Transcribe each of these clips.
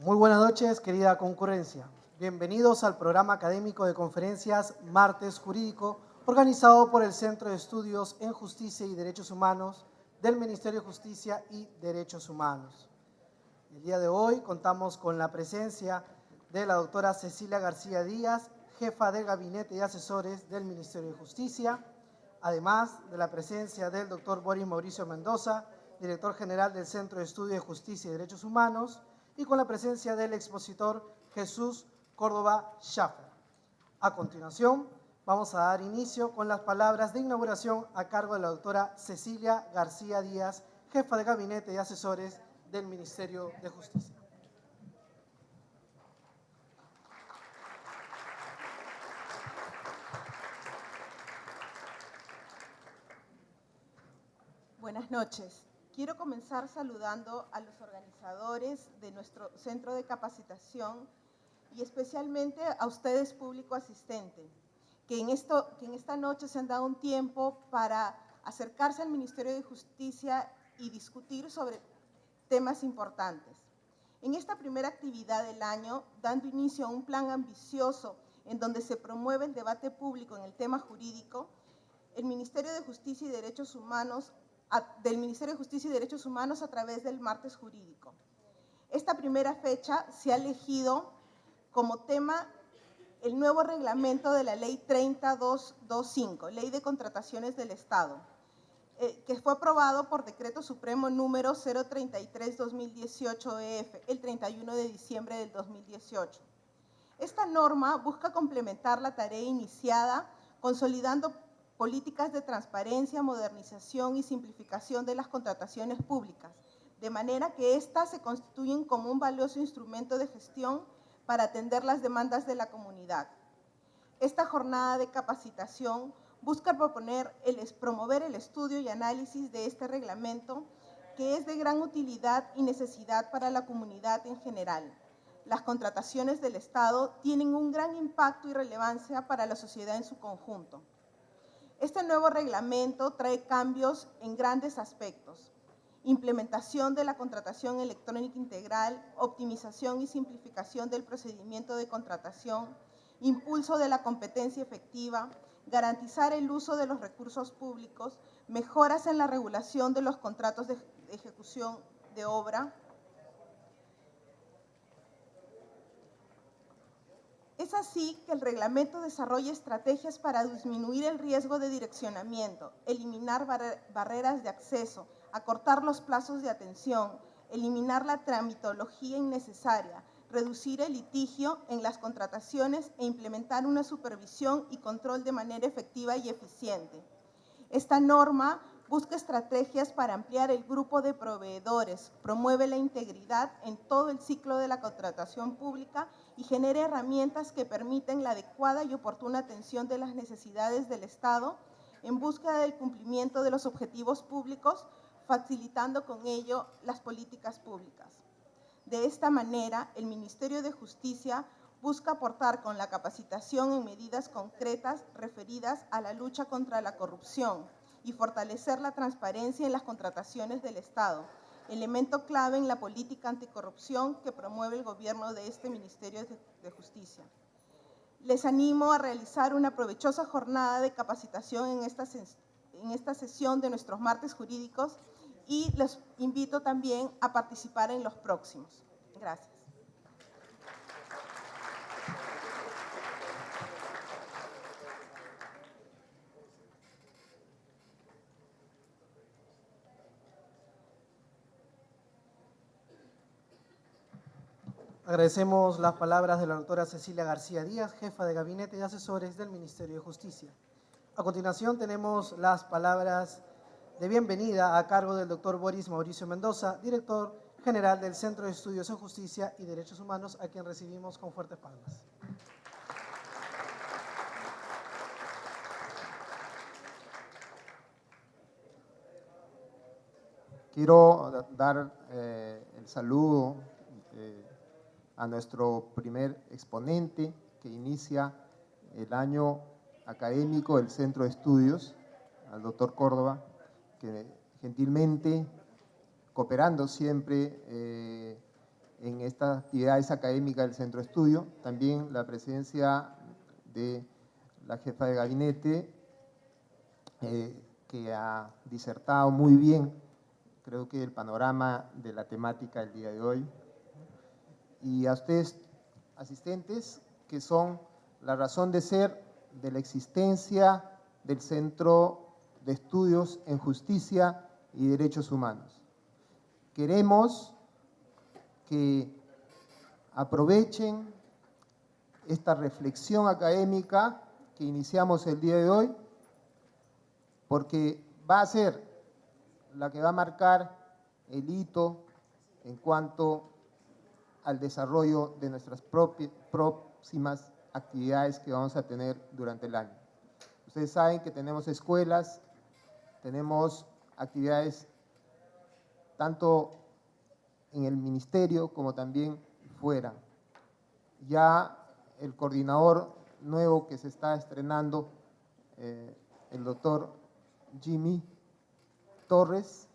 Muy buenas noches, querida concurrencia. Bienvenidos al programa académico de conferencias Martes Jurídico, organizado por el Centro de Estudios en Justicia y Derechos Humanos del Ministerio de Justicia y Derechos Humanos. El día de hoy contamos con la presencia de la doctora Cecilia García Díaz, jefa de Gabinete y Asesores del Ministerio de Justicia, además de la presencia del doctor Boris Mauricio Mendoza, director general del Centro de Estudios de Justicia y Derechos Humanos, y con la presencia del expositor Jesús Córdoba Schaffer. A continuación, vamos a dar inicio con las palabras de inauguración a cargo de la doctora Cecilia García Díaz, jefa de Gabinete y Asesores del Ministerio de Justicia. Buenas noches. Quiero comenzar saludando a los organizadores de nuestro centro de capacitación y especialmente a ustedes, público asistente, que en esta noche se han dado un tiempo para acercarse al Ministerio de Justicia y discutir sobre temas importantes. En esta primera actividad del año, dando inicio a un plan ambicioso en donde se promueve el debate público en el tema jurídico, el Ministerio de Justicia y Derechos Humanos a través del Martes Jurídico. Esta primera fecha se ha elegido como tema el nuevo reglamento de la Ley 30225, Ley de Contrataciones del Estado, que fue aprobado por Decreto Supremo número 033-2018-EF, el 31 de diciembre del 2018. Esta norma busca complementar la tarea iniciada, consolidando políticas de transparencia, modernización y simplificación de las contrataciones públicas, de manera que éstas se constituyen como un valioso instrumento de gestión para atender las demandas de la comunidad. Esta jornada de capacitación busca promover el estudio y análisis de este reglamento, que es de gran utilidad y necesidad para la comunidad en general. Las contrataciones del Estado tienen un gran impacto y relevancia para la sociedad en su conjunto. Este nuevo reglamento trae cambios en grandes aspectos: implementación de la contratación electrónica integral, optimización y simplificación del procedimiento de contratación, impulso de la competencia efectiva, garantizar el uso de los recursos públicos, mejoras en la regulación de los contratos de ejecución de obra. Es así que el reglamento desarrolla estrategias para disminuir el riesgo de direccionamiento, eliminar barreras de acceso, acortar los plazos de atención, eliminar la tramitología innecesaria, reducir el litigio en las contrataciones e implementar una supervisión y control de manera efectiva y eficiente. Esta norma busca estrategias para ampliar el grupo de proveedores, promueve la integridad en todo el ciclo de la contratación pública y genera herramientas que permiten la adecuada y oportuna atención de las necesidades del Estado en búsqueda del cumplimiento de los objetivos públicos, facilitando con ello las políticas públicas. De esta manera, el Ministerio de Justicia busca aportar con la capacitación en medidas concretas referidas a la lucha contra la corrupción y fortalecer la transparencia en las contrataciones del Estado, elemento clave en la política anticorrupción que promueve el gobierno de este Ministerio de Justicia. Les animo a realizar una provechosa jornada de capacitación en esta sesión de nuestros martes jurídicos y los invito también a participar en los próximos. Gracias. Agradecemos las palabras de la doctora Cecilia García Díaz, jefa de Gabinete y Asesores del Ministerio de Justicia. A continuación tenemos las palabras de bienvenida a cargo del doctor Boris Mauricio Mendoza, director general del Centro de Estudios en Justicia y Derechos Humanos, a quien recibimos con fuertes palmas. Quiero dar el saludo a nuestro primer exponente que inicia el año académico del Centro de Estudios, al doctor Córdoba, que gentilmente, cooperando siempre en estas actividades académicas del Centro de Estudio. También la presencia de la jefa de gabinete, que ha disertado muy bien, creo que el panorama de la temática del día de hoy. Y a ustedes, asistentes, que son la razón de ser de la existencia del Centro de Estudios en Justicia y Derechos Humanos. Queremos que aprovechen esta reflexión académica que iniciamos el día de hoy, porque va a ser la que va a marcar el hito en cuanto al desarrollo de nuestras próximas actividades que vamos a tener durante el año. Ustedes saben que tenemos escuelas, tenemos actividades tanto en el ministerio como también fuera. Ya el coordinador nuevo que se está estrenando, el doctor Jimmy Torres,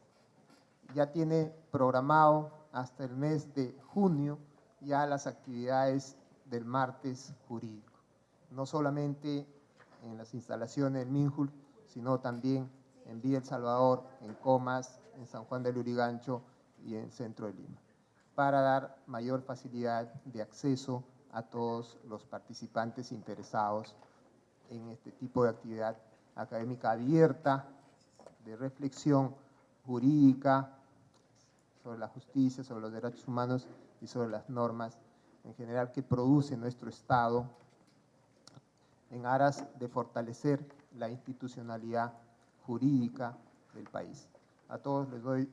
ya tiene programado hasta el mes de junio ya las actividades del martes jurídico. No solamente en las instalaciones del MINJUL, sino también en Villa El Salvador, en Comas, en San Juan del Lurigancho y en el centro de Lima, para dar mayor facilidad de acceso a todos los participantes interesados en este tipo de actividad académica abierta, de reflexión jurídica sobre la justicia, sobre los derechos humanos y sobre las normas en general que produce nuestro Estado en aras de fortalecer la institucionalidad jurídica del país. A todos les doy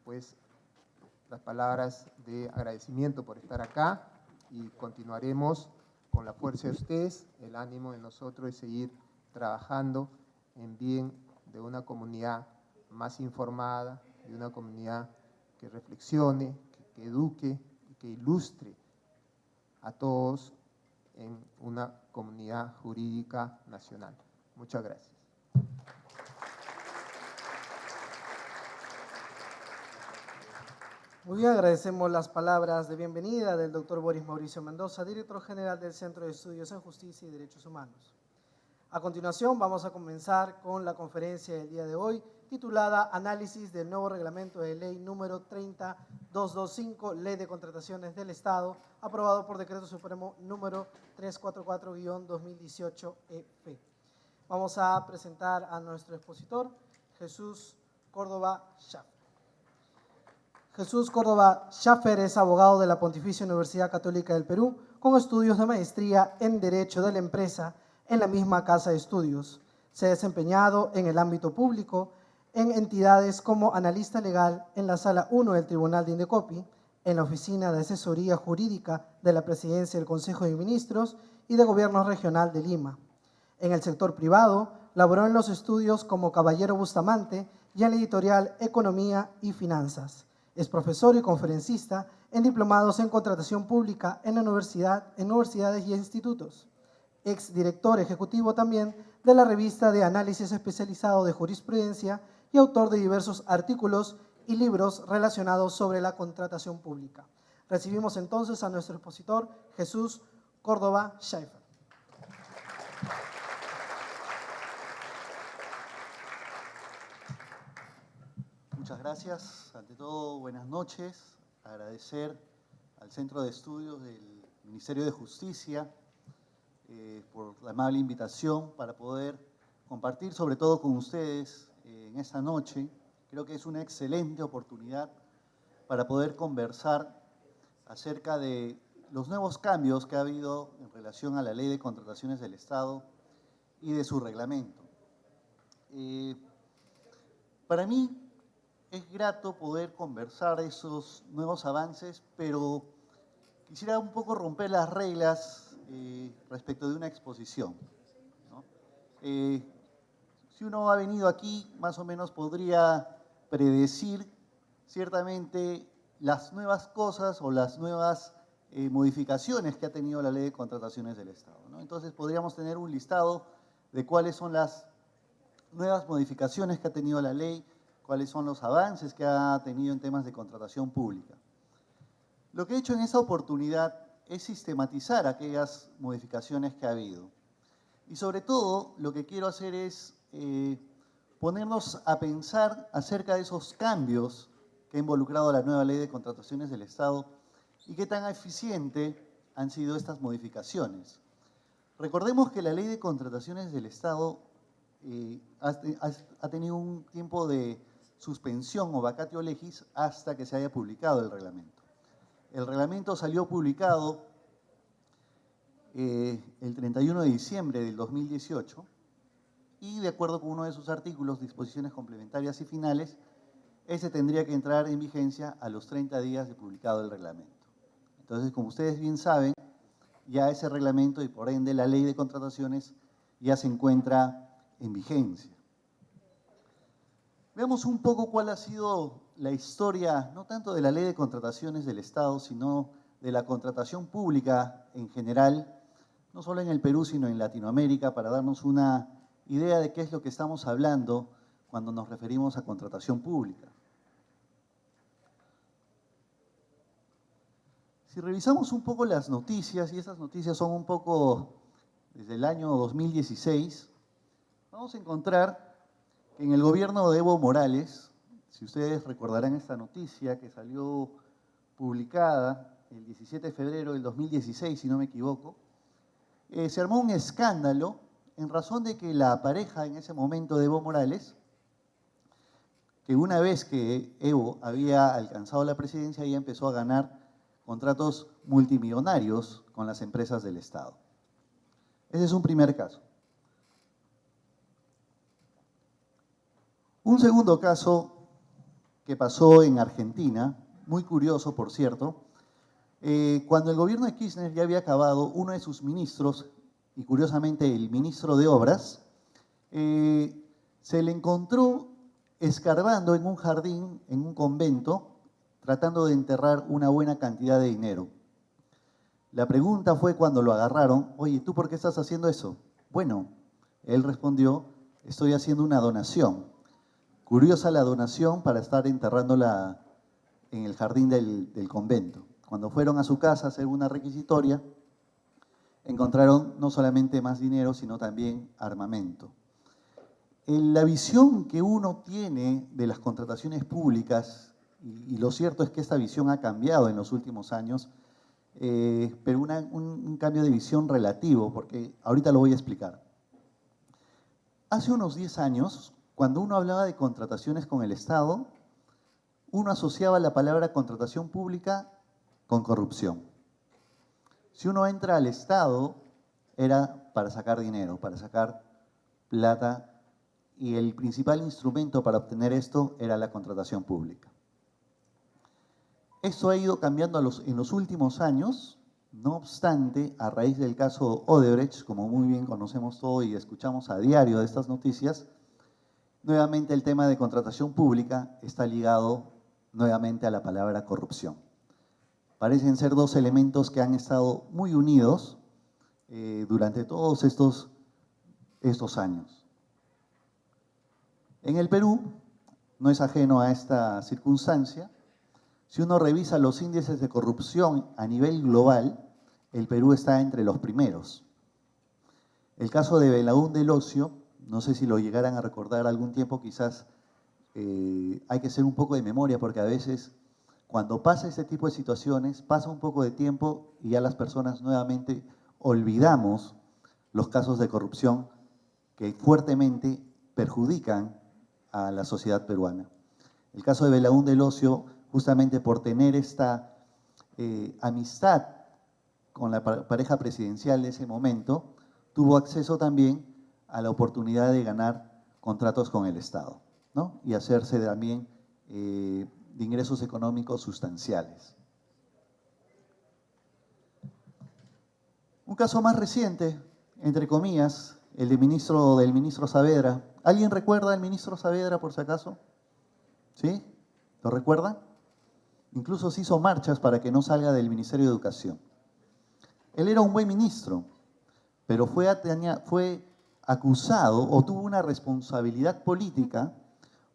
pues las palabras de agradecimiento por estar acá y continuaremos con la fuerza de ustedes, el ánimo de nosotros de seguir trabajando en bien de una comunidad más informada, de una comunidad que reflexione, que eduque y que ilustre a todos en una comunidad jurídica nacional. Muchas gracias. Muy bien, agradecemos las palabras de bienvenida del doctor Boris Mauricio Mendoza, director general del Centro de Estudios en Justicia y Derechos Humanos. A continuación vamos a comenzar con la conferencia del día de hoy, titulada Análisis del nuevo reglamento de ley número 30225, Ley de Contrataciones del Estado, aprobado por Decreto Supremo número 344-2018-EP. Vamos a presentar a nuestro expositor, Jesús Córdoba Schaffer. Jesús Córdoba Schaffer es abogado de la Pontificia Universidad Católica del Perú, con estudios de maestría en Derecho de la Empresa en la misma casa de estudios. Se ha desempeñado en el ámbito público, en entidades como analista legal en la Sala 1 del Tribunal de Indecopi, en la Oficina de Asesoría Jurídica de la Presidencia del Consejo de Ministros y de Gobierno Regional de Lima. En el sector privado, laboró en los estudios como Caballero Bustamante y en la editorial Economía y Finanzas. Es profesor y conferencista en diplomados en contratación pública en universidades y institutos. Exdirector ejecutivo también de la revista de análisis especializado de jurisprudencia y autor de diversos artículos y libros relacionados sobre la contratación pública. Recibimos entonces a nuestro expositor, Jesús Córdoba Schaffer. Muchas gracias. Ante todo, buenas noches. Agradecer al Centro de Estudios del Ministerio de Justicia por la amable invitación para poder compartir, sobre todo con ustedes, en esta noche. Creo que es una excelente oportunidad para poder conversar acerca de los nuevos cambios que ha habido en relación a la Ley de Contrataciones del Estado y de su reglamento. Para mí es grato poder conversar esos nuevos avances, pero quisiera un poco romper las reglas respecto de una exposición, ¿no? Si uno ha venido aquí, más o menos podría predecir ciertamente las nuevas cosas o las nuevas modificaciones que ha tenido la Ley de Contrataciones del Estado, ¿no? Entonces podríamos tener un listado de cuáles son las nuevas modificaciones que ha tenido la ley, cuáles son los avances que ha tenido en temas de contratación pública. Lo que he hecho en esta oportunidad es sistematizar aquellas modificaciones que ha habido. Y sobre todo, lo que quiero hacer es ponernos a pensar acerca de esos cambios que ha involucrado la nueva ley de contrataciones del Estado y qué tan eficiente han sido estas modificaciones. Recordemos que la ley de contrataciones del Estado ha tenido un tiempo de suspensión o vacatio legis hasta que se haya publicado el reglamento. El reglamento salió publicado el 31 de diciembre del 2018 y de acuerdo con uno de sus artículos, disposiciones complementarias y finales, ese tendría que entrar en vigencia a los 30 días de publicado el reglamento. Entonces, como ustedes bien saben, ya ese reglamento y por ende la ley de contrataciones ya se encuentra en vigencia. Veamos un poco cuál ha sido la historia, no tanto de la ley de contrataciones del Estado, sino de la contratación pública en general, no solo en el Perú, sino en Latinoamérica, para darnos una idea de qué es lo que estamos hablando cuando nos referimos a contratación pública. Si revisamos un poco las noticias, y esas noticias son un poco desde el año 2016, vamos a encontrar que en el gobierno de Evo Morales, si ustedes recordarán esta noticia que salió publicada el 17 de febrero del 2016, si no me equivoco, se armó un escándalo en razón de que la pareja en ese momento de Evo Morales, que una vez que Evo había alcanzado la presidencia, ya empezó a ganar contratos multimillonarios con las empresas del Estado. Ese es un primer caso. Un segundo caso que pasó en Argentina, muy curioso por cierto, cuando el gobierno de Kirchner ya había acabado, uno de sus ministros, y curiosamente el ministro de Obras, se le encontró escarbando en un jardín, en un convento, tratando de enterrar una buena cantidad de dinero. La pregunta fue cuando lo agarraron, oye, ¿tú por qué estás haciendo eso? Bueno, él respondió, estoy haciendo una donación. Curiosa la donación para estar enterrándola en el jardín del convento. Cuando fueron a su casa a hacer una requisitoria, encontraron no solamente más dinero, sino también armamento. La visión que uno tiene de las contrataciones públicas, y lo cierto es que esta visión ha cambiado en los últimos años, pero un cambio de visión relativo, porque ahorita lo voy a explicar. Hace unos 10 años, cuando uno hablaba de contrataciones con el Estado, uno asociaba la palabra contratación pública con corrupción. Si uno entra al Estado, era para sacar dinero, para sacar plata, y el principal instrumento para obtener esto era la contratación pública. Esto ha ido cambiando en los últimos años, no obstante, a raíz del caso Odebrecht, como muy bien conocemos todo y escuchamos a diario de estas noticias, nuevamente el tema de contratación pública está ligado nuevamente a la palabra corrupción. Parecen ser dos elementos que han estado muy unidos durante todos estos años. En el Perú, no es ajeno a esta circunstancia, si uno revisa los índices de corrupción a nivel global, el Perú está entre los primeros. El caso de Belaúnde El Ocio, no sé si lo llegaran a recordar algún tiempo, quizás hay que hacer un poco de memoria, porque a veces cuando pasa este tipo de situaciones, pasa un poco de tiempo y ya las personas nuevamente olvidamos los casos de corrupción que fuertemente perjudican a la sociedad peruana. El caso de Belaúnde El Ocio, justamente por tener esta amistad con la pareja presidencial de ese momento, tuvo acceso también a la oportunidad de ganar contratos con el Estado, ¿no? Y hacerse también de ingresos económicos sustanciales. Un caso más reciente, entre comillas, el del ministro Saavedra. ¿Alguien recuerda al ministro Saavedra, por si acaso? ¿Sí? ¿Lo recuerdan? Incluso se hizo marchas para que no salga del Ministerio de Educación. Él era un buen ministro, pero fue acusado o tuvo una responsabilidad política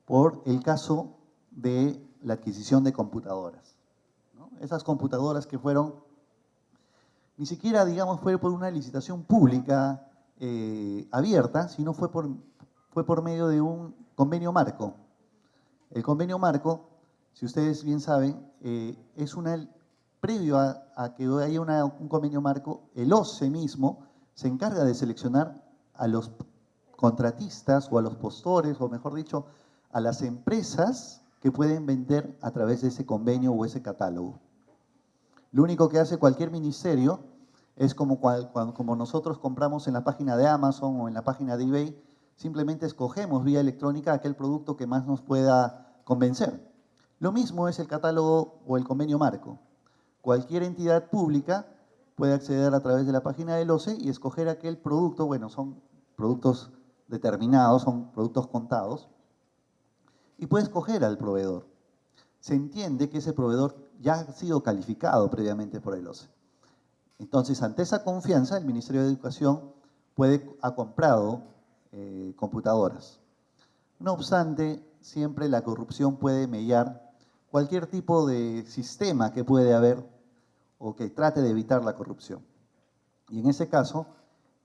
por el caso de la adquisición de computadoras, ¿no? Esas computadoras que fueron, ni siquiera, digamos, fue por una licitación pública abierta, sino fue por medio de un convenio marco. El convenio marco, si ustedes bien saben, es previo a que haya un convenio marco, el OCE mismo se encarga de seleccionar a los contratistas o a los postores, o mejor dicho, a las empresas que pueden vender a través de ese convenio o ese catálogo. Lo único que hace cualquier ministerio es como nosotros compramos en la página de Amazon o en la página de eBay, simplemente escogemos vía electrónica aquel producto que más nos pueda convencer. Lo mismo es el catálogo o el convenio marco. Cualquier entidad pública puede acceder a través de la página del OCE y escoger aquel producto, bueno, son productos determinados, son productos contados, y puede escoger al proveedor. Se entiende que ese proveedor ya ha sido calificado previamente por el OCE. Entonces, ante esa confianza, el Ministerio de Educación ha comprado computadoras. No obstante, siempre la corrupción puede mellar cualquier tipo de sistema que puede haber o que trate de evitar la corrupción. Y en ese caso,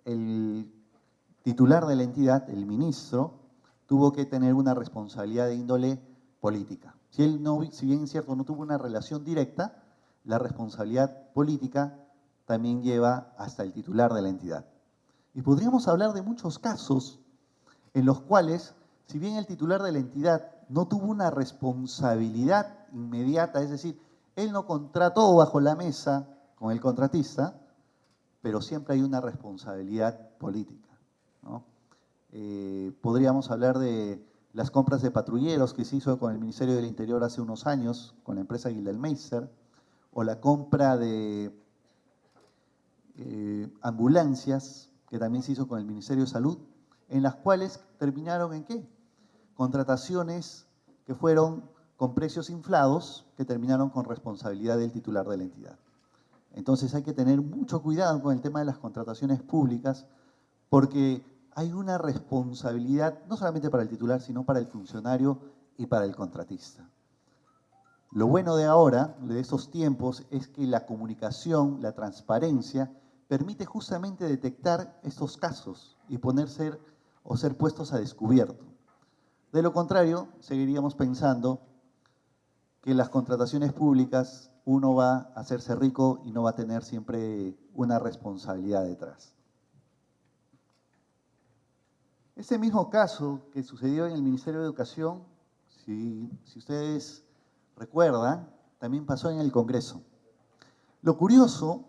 el titular de la entidad, el ministro, tuvo que tener una responsabilidad de índole política. Si bien es cierto, no tuvo una relación directa, la responsabilidad política también lleva hasta el titular de la entidad. Y podríamos hablar de muchos casos en los cuales, si bien el titular de la entidad no tuvo una responsabilidad inmediata, es decir, él no contrató bajo la mesa con el contratista, pero siempre hay una responsabilidad política, ¿no? Podríamos hablar de las compras de patrulleros que se hizo con el Ministerio del Interior hace unos años, con la empresa Guildelmeister, o la compra de ambulancias, que también se hizo con el Ministerio de Salud, en las cuales terminaron ¿en qué? Contrataciones que fueron con precios inflados, que terminaron con responsabilidad del titular de la entidad. Entonces hay que tener mucho cuidado con el tema de las contrataciones públicas, porque hay una responsabilidad no solamente para el titular, sino para el funcionario y para el contratista. Lo bueno de ahora, de estos tiempos, es que la comunicación, la transparencia, permite justamente detectar estos casos y ser puestos a descubierto. De lo contrario, seguiríamos pensando que las contrataciones públicas uno va a hacerse rico y no va a tener siempre una responsabilidad detrás. Ese mismo caso que sucedió en el Ministerio de Educación, si ustedes recuerdan, también pasó en el Congreso. Lo curioso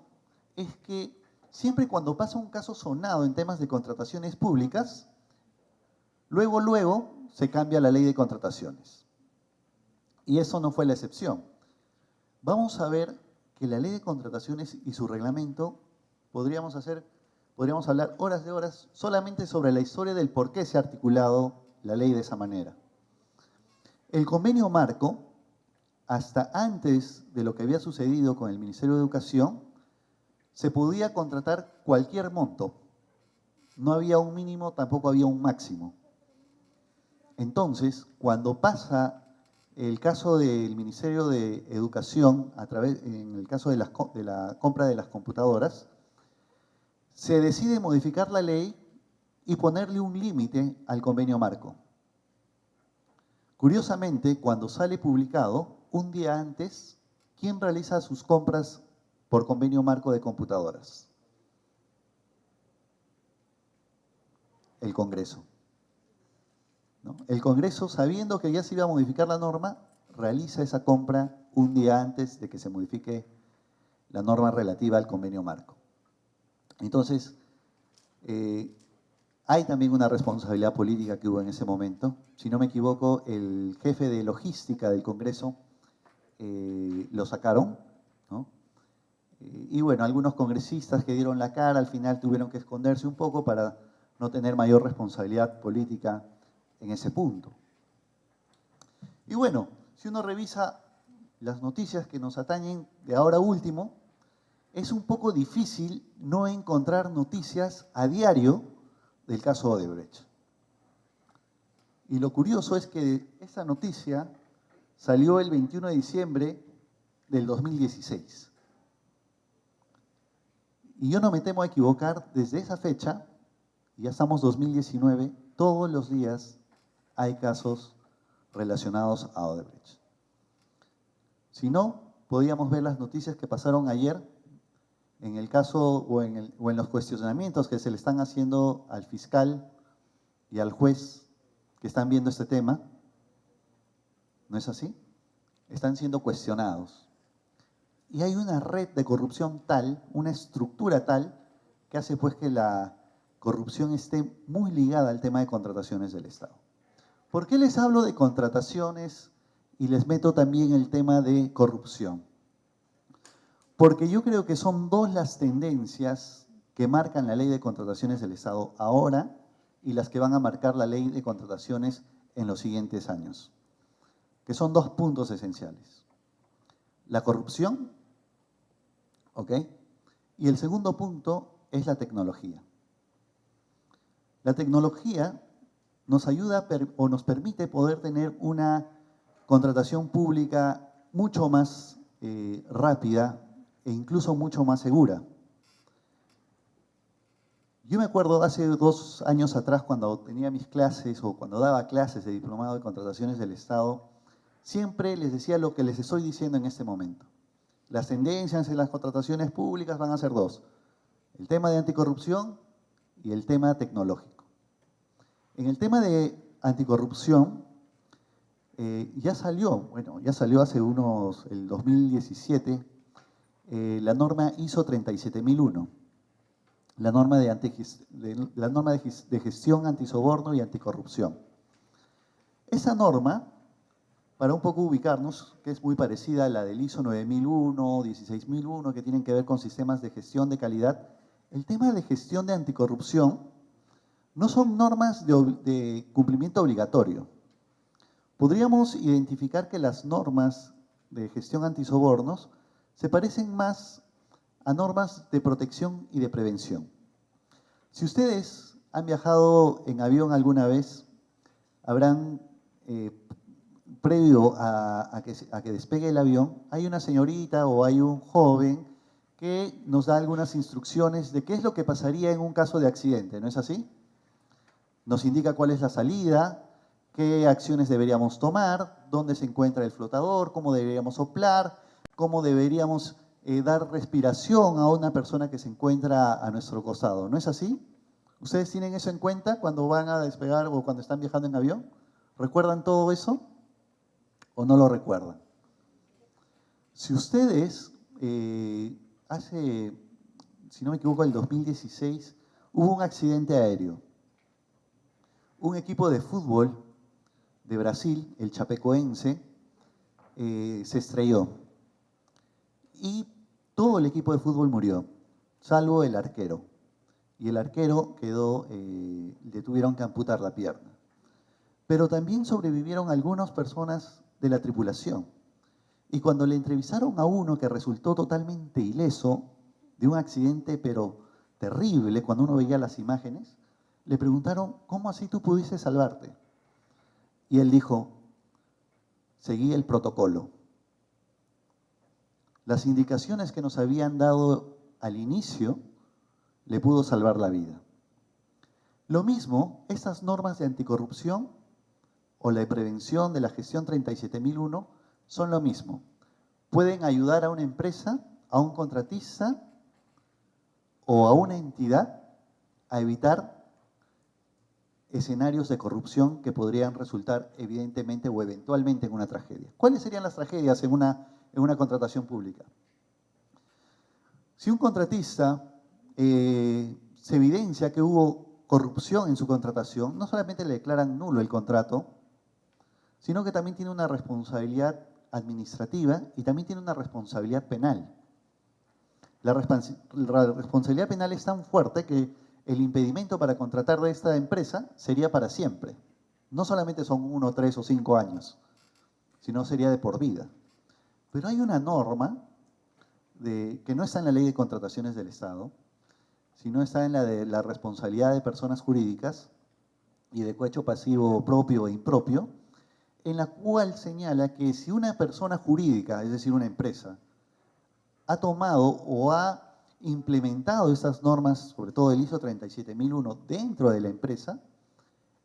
es que siempre cuando pasa un caso sonado en temas de contrataciones públicas, luego se cambia la ley de contrataciones. Y eso no fue la excepción. Vamos a ver que la ley de contrataciones y su reglamento, podríamos hablar horas de horas solamente sobre la historia del por qué se ha articulado la ley de esa manera. El convenio marco, hasta antes de lo que había sucedido con el Ministerio de Educación, se podía contratar cualquier monto. No había un mínimo, tampoco había un máximo. Entonces, cuando pasa el caso del Ministerio de Educación, en el caso de la compra de las computadoras, se decide modificar la ley y ponerle un límite al convenio marco. Curiosamente, cuando sale publicado, un día antes, ¿quién realiza sus compras por convenio marco de computadoras? El Congreso, ¿no? El Congreso, sabiendo que ya se iba a modificar la norma, realiza esa compra un día antes de que se modifique la norma relativa al convenio marco. Entonces, hay también una responsabilidad política que hubo en ese momento. Si no me equivoco, el jefe de logística del Congreso lo sacaron, ¿no? Y bueno, algunos congresistas que dieron la cara al final tuvieron que esconderse un poco para no tener mayor responsabilidad política en ese punto. Y bueno, si uno revisa las noticias que nos atañen de ahora último, es un poco difícil no encontrar noticias a diario del caso Odebrecht. Y lo curioso es que esa noticia salió el 21 de diciembre del 2016. Y yo no me temo a equivocar, desde esa fecha, ya estamos 2019, todos los días hay casos relacionados a Odebrecht. Si no, podíamos ver las noticias que pasaron ayer en el caso o en los cuestionamientos que se le están haciendo al fiscal y al juez que están viendo este tema. ¿No es así? Están siendo cuestionados. Y hay una red de corrupción tal, una estructura tal, que hace pues que la corrupción esté muy ligada al tema de contrataciones del Estado. ¿Por qué les hablo de contrataciones y les meto también el tema de corrupción? Porque yo creo que son dos las tendencias que marcan la ley de contrataciones del Estado ahora y las que van a marcar la ley de contrataciones en los siguientes años, que son dos puntos esenciales. La corrupción, ¿ok? Y el segundo punto es la tecnología. La tecnología nos ayuda o nos permite poder tener una contratación pública mucho más rápida e incluso mucho más segura. Yo me acuerdo hace 2 años atrás, cuando tenía mis clases o cuando daba clases de diplomado de contrataciones del Estado, siempre les decía lo que les estoy diciendo en este momento. Las tendencias en las contrataciones públicas van a ser dos: el tema de anticorrupción y el tema tecnológico. En el tema de anticorrupción, ya salió hace el 2017, la norma ISO 37001, la norma de gestión antisoborno y anticorrupción. Esa norma, para un poco ubicarnos, que es muy parecida a la del ISO 9001, 16001, que tienen que ver con sistemas de gestión de calidad, el tema de gestión de anticorrupción no son normas de cumplimiento obligatorio. Podríamos identificar que las normas de gestión antisobornos se parecen más a normas de protección y de prevención. Si ustedes han viajado en avión alguna vez, habrán, previo a que despegue el avión, hay una señorita o hay un joven que nos da algunas instrucciones de qué es lo que pasaría en un caso de accidente, ¿no es así? Nos indica cuál es la salida, qué acciones deberíamos tomar, dónde se encuentra el flotador, cómo deberíamos soplar, cómo deberíamos dar respiración a una persona que se encuentra a nuestro costado. ¿No es así? ¿Ustedes tienen eso en cuenta cuando van a despegar o cuando están viajando en avión? ¿Recuerdan todo eso o no lo recuerdan? Si ustedes, si no me equivoco, el 2016, hubo un accidente aéreo. Un equipo de fútbol de Brasil, el Chapecoense, se estrelló. Y todo el equipo de fútbol murió, salvo el arquero. Y el arquero le tuvieron que amputar la pierna. Pero también sobrevivieron algunas personas de la tripulación. Y cuando le entrevistaron a uno que resultó totalmente ileso de un accidente, pero terrible, cuando uno veía las imágenes, le preguntaron: ¿cómo así tú pudiste salvarte? Y él dijo: seguí el protocolo. Las indicaciones que nos habían dado al inicio le pudo salvar la vida. Lo mismo, estas normas de anticorrupción o la de prevención de la gestión 37001 son lo mismo. Pueden ayudar a una empresa, a un contratista o a una entidad a evitar escenarios de corrupción que podrían resultar evidentemente o eventualmente en una tragedia. ¿Cuáles serían las tragedias en una contratación pública? Si un contratista se evidencia que hubo corrupción en su contratación, no solamente le declaran nulo el contrato, sino que también tiene una responsabilidad administrativa y también tiene una responsabilidad penal. La responsabilidad penal es tan fuerte que el impedimento para contratar de esta empresa sería para siempre. No solamente son 1, 3 o 5 años, sino sería de por vida. Pero hay una norma que no está en la ley de contrataciones del Estado, sino está en la de la responsabilidad de personas jurídicas y de cohecho pasivo propio e impropio, en la cual señala que si una persona jurídica, es decir, una empresa, ha tomado o ha implementado estas normas, sobre todo el ISO 37001, dentro de la empresa,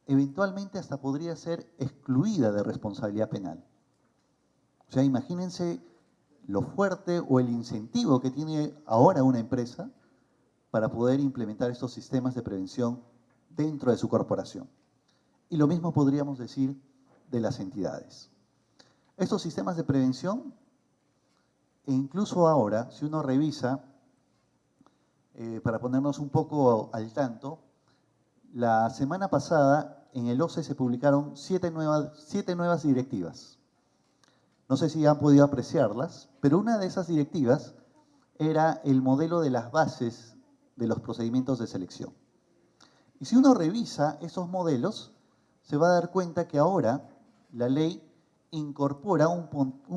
eventualmente hasta podría ser excluida de responsabilidad penal. O sea, imagínense lo fuerte o el incentivo que tiene ahora una empresa para poder implementar estos sistemas de prevención dentro de su corporación. Y lo mismo podríamos decir de las entidades. Estos sistemas de prevención, e incluso ahora, si uno revisa, para ponernos un poco al tanto, la semana pasada en el OCE se publicaron 7 nuevas directivas. No sé si han podido apreciarlas, pero una de esas directivas era el modelo de las bases de los procedimientos de selección. Y si uno revisa esos modelos, se va a dar cuenta que ahora la ley incorpora un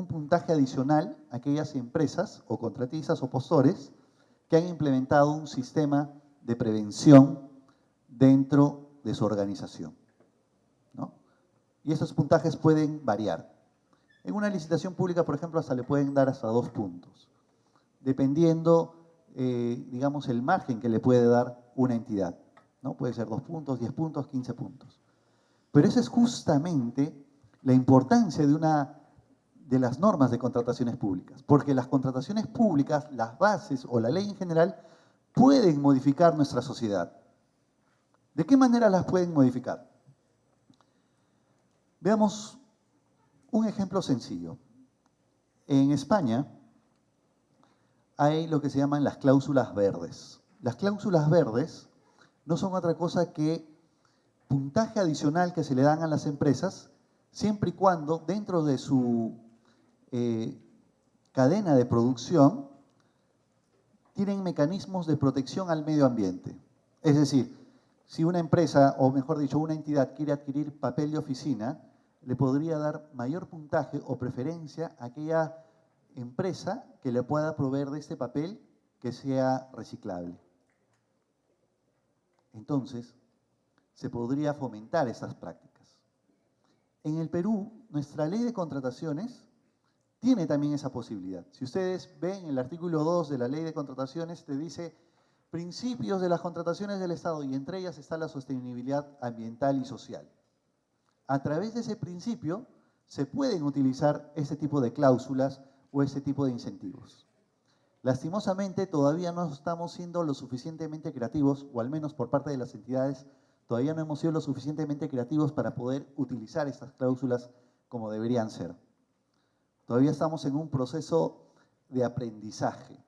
puntaje adicional a aquellas empresas o contratistas o postores que han implementado un sistema de prevención dentro de su organización, ¿no? Y esos puntajes pueden variar. En una licitación pública, por ejemplo, hasta le pueden dar hasta 2 puntos, dependiendo, digamos, el margen que le puede dar una entidad, ¿no? Puede ser 2 puntos, 10 puntos, 15 puntos. Pero esa es justamente la importancia de las normas de contrataciones públicas, porque las contrataciones públicas, las bases o la ley en general, pueden modificar nuestra sociedad. ¿De qué manera las pueden modificar? Veamos un ejemplo sencillo. En España hay lo que se llaman las cláusulas verdes. Las cláusulas verdes no son otra cosa que puntaje adicional que se le dan a las empresas siempre y cuando dentro de su cadena de producción tienen mecanismos de protección al medio ambiente. Es decir, si una empresa, o mejor dicho, una entidad quiere adquirir papel de oficina, le podría dar mayor puntaje o preferencia a aquella empresa que le pueda proveer de este papel que sea reciclable. Entonces, se podría fomentar estas prácticas. En el Perú, nuestra ley de contrataciones tiene también esa posibilidad. Si ustedes ven el artículo 2 de la ley de contrataciones, te dice principios de las contrataciones del Estado y entre ellas está la sostenibilidad ambiental y social. A través de ese principio se pueden utilizar ese tipo de cláusulas o ese tipo de incentivos. Lastimosamente todavía no estamos siendo lo suficientemente creativos, o al menos por parte de las entidades, todavía no hemos sido lo suficientemente creativos para poder utilizar estas cláusulas como deberían ser. Todavía estamos en un proceso de aprendizaje.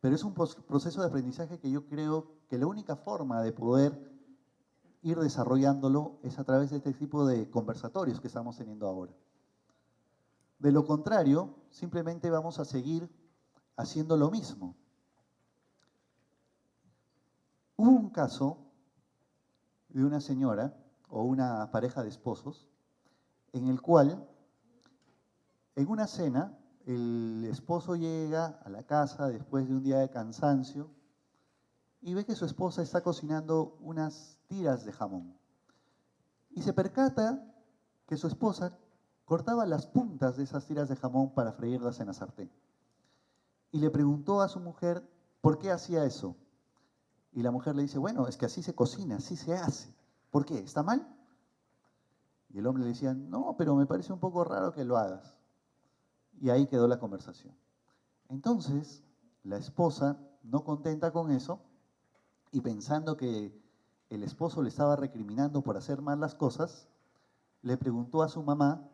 Pero es un proceso de aprendizaje que yo creo que la única forma de poder ir desarrollándolo es a través de este tipo de conversatorios que estamos teniendo ahora. De lo contrario, simplemente vamos a seguir haciendo lo mismo. Hubo un caso de una señora o una pareja de esposos en el cual en una cena el esposo llega a la casa después de un día de cansancio y ve que su esposa está cocinando unas tiras de jamón. Y se percata que su esposa cortaba las puntas de esas tiras de jamón para freírlas en la sartén. Y le preguntó a su mujer por qué hacía eso. Y la mujer le dice, bueno, es que así se cocina, así se hace. ¿Por qué? ¿Está mal? Y el hombre le decía, no, pero me parece un poco raro que lo hagas. Y ahí quedó la conversación. Entonces, la esposa, no contenta con eso, y pensando que el esposo le estaba recriminando por hacer mal las cosas, le preguntó a su mamá,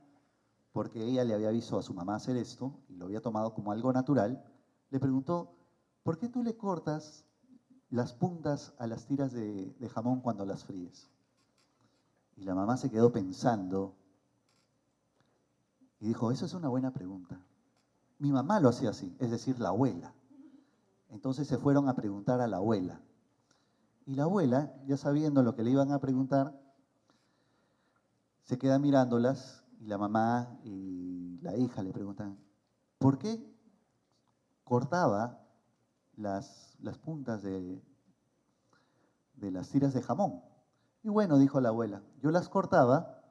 porque ella le había visto a su mamá hacer esto, y lo había tomado como algo natural, le preguntó, ¿por qué tú le cortas las puntas a las tiras de jamón cuando las fríes? Y la mamá se quedó pensando y dijo, eso es una buena pregunta. Mi mamá lo hacía así, es decir, la abuela. Entonces se fueron a preguntar a la abuela. Y la abuela, ya sabiendo lo que le iban a preguntar, se queda mirándolas y la mamá y la hija le preguntan, ¿por qué cortaba las puntas de las tiras de jamón? Y bueno, dijo la abuela, yo las cortaba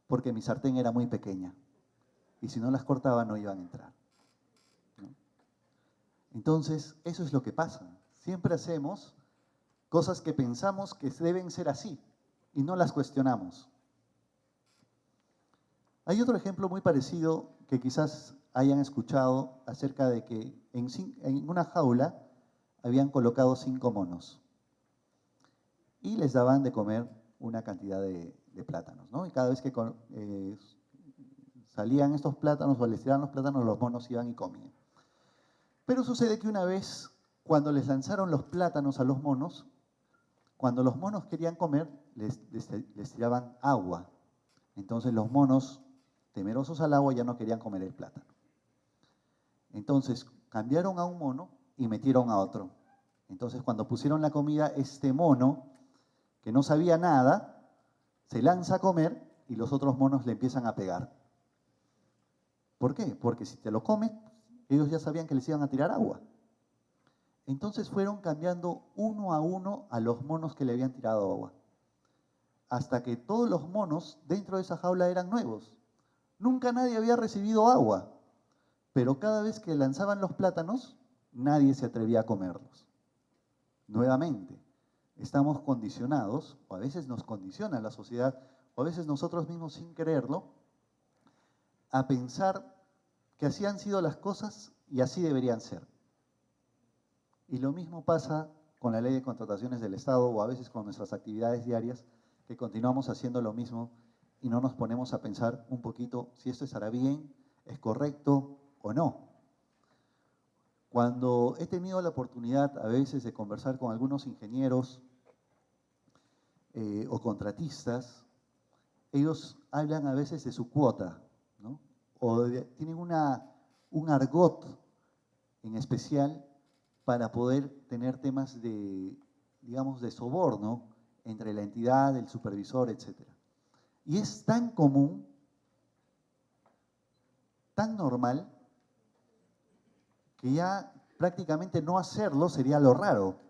porque mi sartén era muy pequeña. Y si no las cortaba no iban a entrar, ¿no? Entonces, eso es lo que pasa. Siempre hacemos cosas que pensamos que deben ser así y no las cuestionamos. Hay otro ejemplo muy parecido que quizás hayan escuchado acerca de que en una jaula habían colocado 5 monos y les daban de comer una cantidad de plátanos, ¿no? Y cada vez que salían estos plátanos o les tiraban los plátanos, los monos iban y comían. Pero sucede que una vez, cuando les lanzaron los plátanos a los monos, cuando los monos querían comer, les tiraban agua. Entonces los monos, temerosos al agua, ya no querían comer el plátano. Entonces cambiaron a un mono y metieron a otro. Entonces cuando pusieron la comida, este mono, que no sabía nada, se lanza a comer y los otros monos le empiezan a pegar. ¿Por qué? Porque si te lo comes, ellos ya sabían que les iban a tirar agua. Entonces fueron cambiando uno a uno a los monos que le habían tirado agua. Hasta que todos los monos dentro de esa jaula eran nuevos. Nunca nadie había recibido agua, pero cada vez que lanzaban los plátanos, nadie se atrevía a comerlos. Nuevamente, estamos condicionados, o a veces nos condiciona la sociedad, o a veces nosotros mismos sin quererlo, a pensar que así han sido las cosas y así deberían ser. Y lo mismo pasa con la ley de contrataciones del Estado o a veces con nuestras actividades diarias, que continuamos haciendo lo mismo y no nos ponemos a pensar un poquito si esto estará bien, es correcto o no. Cuando he tenido la oportunidad a veces de conversar con algunos ingenieros o contratistas, ellos hablan a veces de su cuota, ¿no? O tienen un argot en especial para poder tener temas de, digamos, de soborno entre la entidad, el supervisor, etc. Y es tan común, tan normal, que ya prácticamente no hacerlo sería lo raro.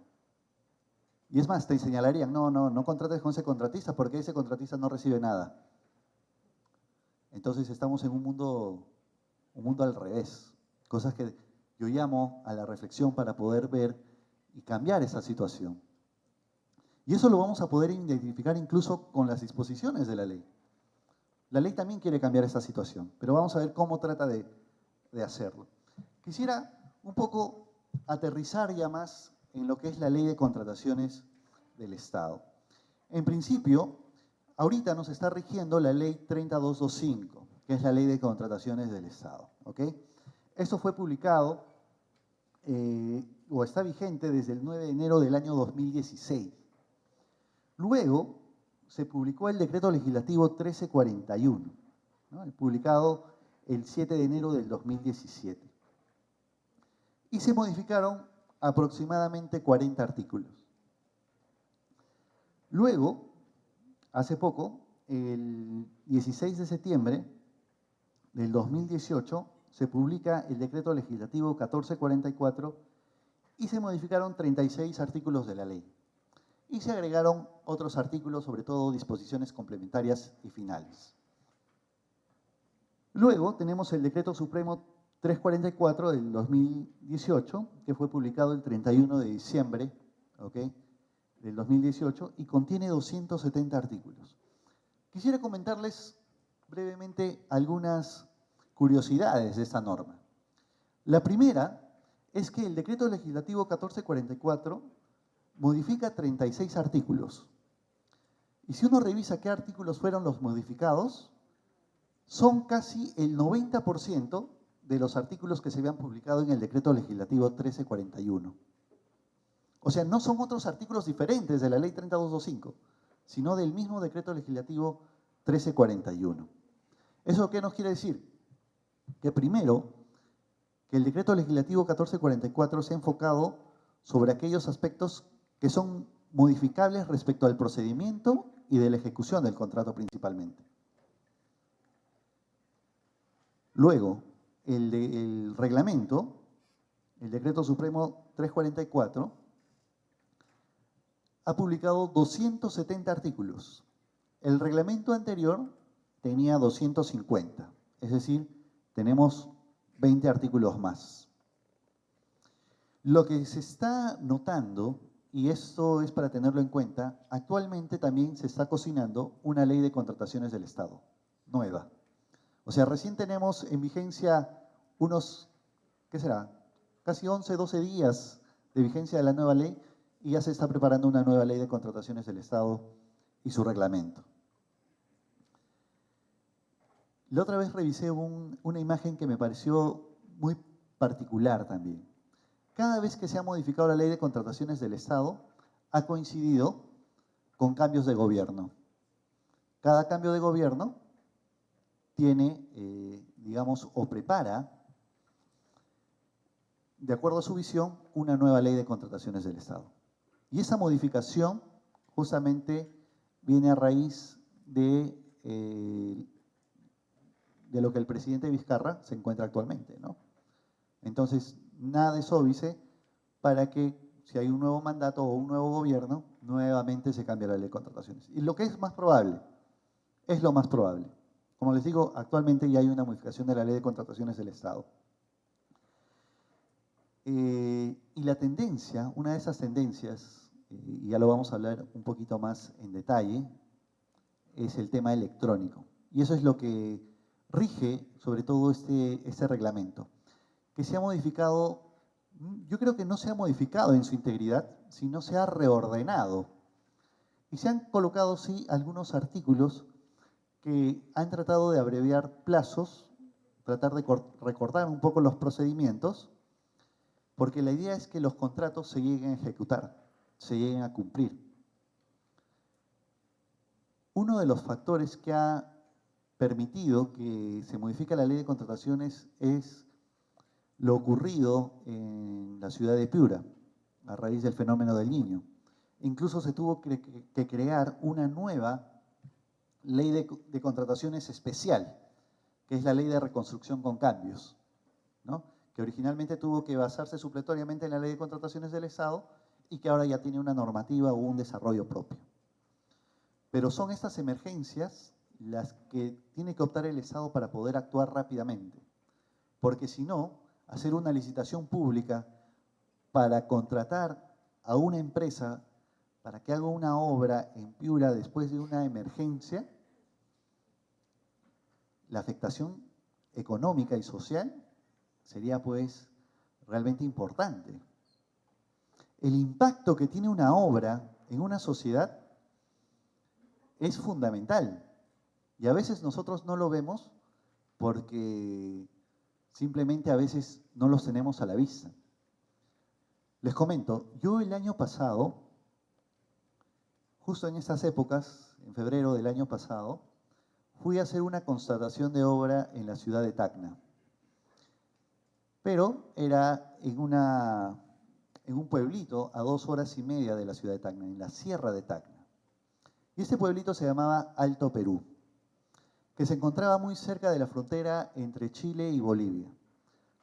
Y es más, te señalarían, no contrates con ese contratista porque ese contratista no recibe nada. Entonces estamos en un mundo al revés. Cosas que yo llamo a la reflexión para poder ver y cambiar esa situación. Y eso lo vamos a poder identificar incluso con las disposiciones de la ley. La ley también quiere cambiar esta situación, pero vamos a ver cómo trata de hacerlo. Quisiera un poco aterrizar ya más en lo que es la ley de contrataciones del Estado. En principio, ahorita nos está rigiendo la ley 30225, que es la ley de contrataciones del Estado, ¿ok? Esto fue publicado o está vigente desde el 9 de enero del año 2016. Luego se publicó el decreto legislativo 1341, ¿no? Publicado el 7 de enero del 2017. Y se modificaron aproximadamente 40 artículos. Luego, hace poco, el 16 de septiembre del 2018, se publica el decreto legislativo 1444 y se modificaron 36 artículos de la ley. Y se agregaron otros artículos, sobre todo disposiciones complementarias y finales. Luego tenemos el decreto supremo 344 del 2018, que fue publicado el 31 de diciembre, ¿ok?, del 2018, y contiene 270 artículos. Quisiera comentarles brevemente algunas curiosidades de esta norma. La primera es que el decreto legislativo 1444 modifica 36 artículos. Y si uno revisa qué artículos fueron los modificados, son casi el 90% de los artículos que se habían publicado en el decreto legislativo 1341. O sea, no son otros artículos diferentes de la ley 30225, sino del mismo decreto legislativo 1341. ¿Eso qué nos quiere decir? Que primero, que el decreto legislativo 1444 se ha enfocado sobre aquellos aspectos que son modificables respecto al procedimiento y de la ejecución del contrato principalmente. Luego, el reglamento, el decreto supremo 344, ha publicado 270 artículos. El reglamento anterior tenía 250, es decir, tenemos 20 artículos más. Lo que se está notando, y esto es para tenerlo en cuenta, actualmente también se está cocinando una ley de contrataciones del Estado, nueva. O sea, recién tenemos en vigencia unos, ¿qué será? Casi 11, 12 días de vigencia de la nueva ley y ya se está preparando una nueva ley de contrataciones del Estado y su reglamento. La otra vez revisé una imagen que me pareció muy particular también. Cada vez que se ha modificado la ley de contrataciones del Estado, ha coincidido con cambios de gobierno. Cada cambio de gobierno tiene, digamos, o prepara, de acuerdo a su visión, una nueva ley de contrataciones del Estado. Y esa modificación justamente viene a raíz de lo que el presidente Vizcarra se encuentra actualmente, ¿no? Entonces, nada es óbice para que, si hay un nuevo mandato o un nuevo gobierno, nuevamente se cambie la ley de contrataciones. Y lo que es más probable, es lo más probable. Como les digo, actualmente ya hay una modificación de la ley de contrataciones del Estado. Y la tendencia, una de esas tendencias, y ya lo vamos a hablar un poquito más en detalle, es el tema electrónico. Y eso es lo que rige sobre todo este reglamento, que se ha modificado, yo creo que no se ha modificado en su integridad, sino se ha reordenado. Y se han colocado, sí, algunos artículos que han tratado de abreviar plazos, tratar de recortar un poco los procedimientos, porque la idea es que los contratos se lleguen a ejecutar, se lleguen a cumplir. Uno de los factores que ha permitido que se modifique la ley de contrataciones es lo ocurrido en la ciudad de Piura, a raíz del fenómeno del Niño. Incluso se tuvo que crear una nueva ley de contrataciones especial, que es la ley de reconstrucción con cambios, ¿no? Que originalmente tuvo que basarse supletoriamente en la ley de contrataciones del Estado y que ahora ya tiene una normativa o un desarrollo propio. Pero son estas emergencias las que tiene que optar el Estado para poder actuar rápidamente, porque si no, hacer una licitación pública para contratar a una empresa para que haga una obra en Piura después de una emergencia, la afectación económica y social sería pues realmente importante. El impacto que tiene una obra en una sociedad es fundamental y a veces nosotros no lo vemos porque simplemente a veces no los tenemos a la vista. Les comento, yo el año pasado, justo en estas épocas, en febrero del año pasado, fui a hacer una constatación de obra en la ciudad de Tacna. Pero era en un pueblito a 2 horas y media de la ciudad de Tacna, en la sierra de Tacna. Y este pueblito se llamaba Alto Perú, que se encontraba muy cerca de la frontera entre Chile y Bolivia.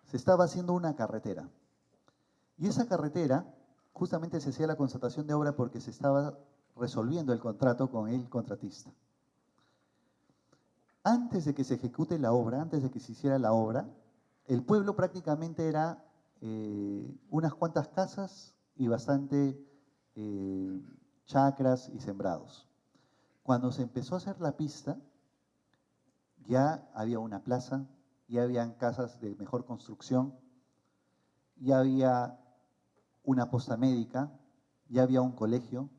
Se estaba haciendo una carretera. Y esa carretera, justamente se hacía la constatación de obra porque se estaba resolviendo el contrato con el contratista. Antes de que se ejecute la obra, antes de que se hiciera la obra, el pueblo prácticamente era unas cuantas casas y bastante chacras y sembrados. Cuando se empezó a hacer la pista, ya había una plaza, ya habían casas de mejor construcción, ya había una posta médica, ya había un colegio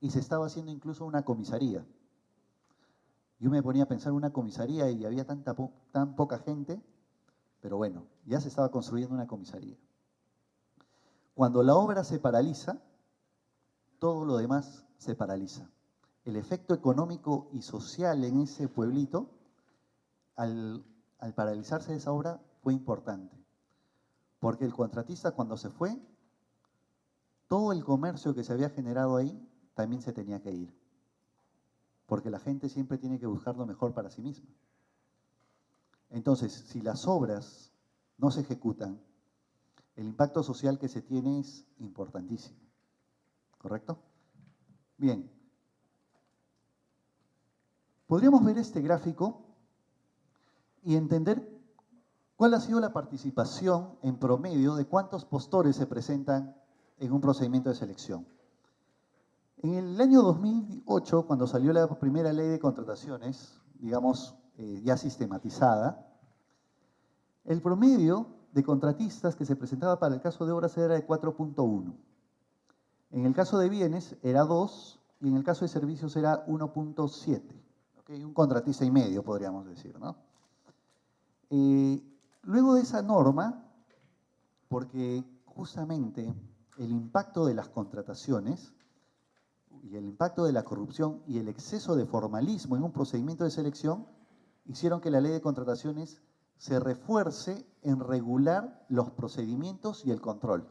y se estaba haciendo incluso una comisaría. Yo me ponía a pensar una comisaría y había tan poca gente, pero bueno, ya se estaba construyendo una comisaría. Cuando la obra se paraliza, todo lo demás se paraliza. El efecto económico y social en ese pueblito, al paralizarse esa obra, fue importante. Porque el contratista cuando se fue, todo el comercio que se había generado ahí también se tenía que ir. Porque la gente siempre tiene que buscar lo mejor para sí misma. Entonces, si las obras no se ejecutan, el impacto social que se tiene es importantísimo. ¿Correcto? Bien. Podríamos ver este gráfico y entender cuál ha sido la participación en promedio de cuántos postores se presentan en un procedimiento de selección. En el año 2008, cuando salió la primera ley de contrataciones, digamos, ya sistematizada, el promedio de contratistas que se presentaba para el caso de obras era de 4.1. En el caso de bienes era 2 y en el caso de servicios era 1.7. ¿Okay? Un contratista y medio, podríamos decir, ¿no? Luego de esa norma, porque justamente el impacto de las contrataciones y el impacto de la corrupción y el exceso de formalismo en un procedimiento de selección hicieron que la ley de contrataciones se refuerce en regular los procedimientos y el control.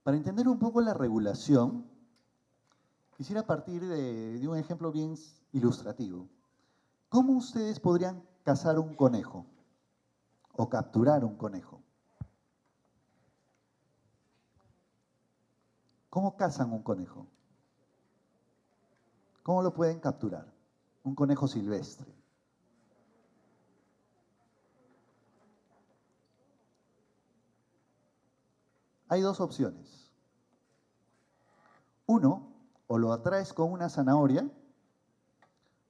Para entender un poco la regulación, quisiera partir de un ejemplo bien ilustrativo. ¿Cómo ustedes podrían cazar un conejo o capturar un conejo? ¿Cómo cazan un conejo? ¿Cómo lo pueden capturar? Un conejo silvestre. Hay dos opciones. Uno, o lo atraes con una zanahoria,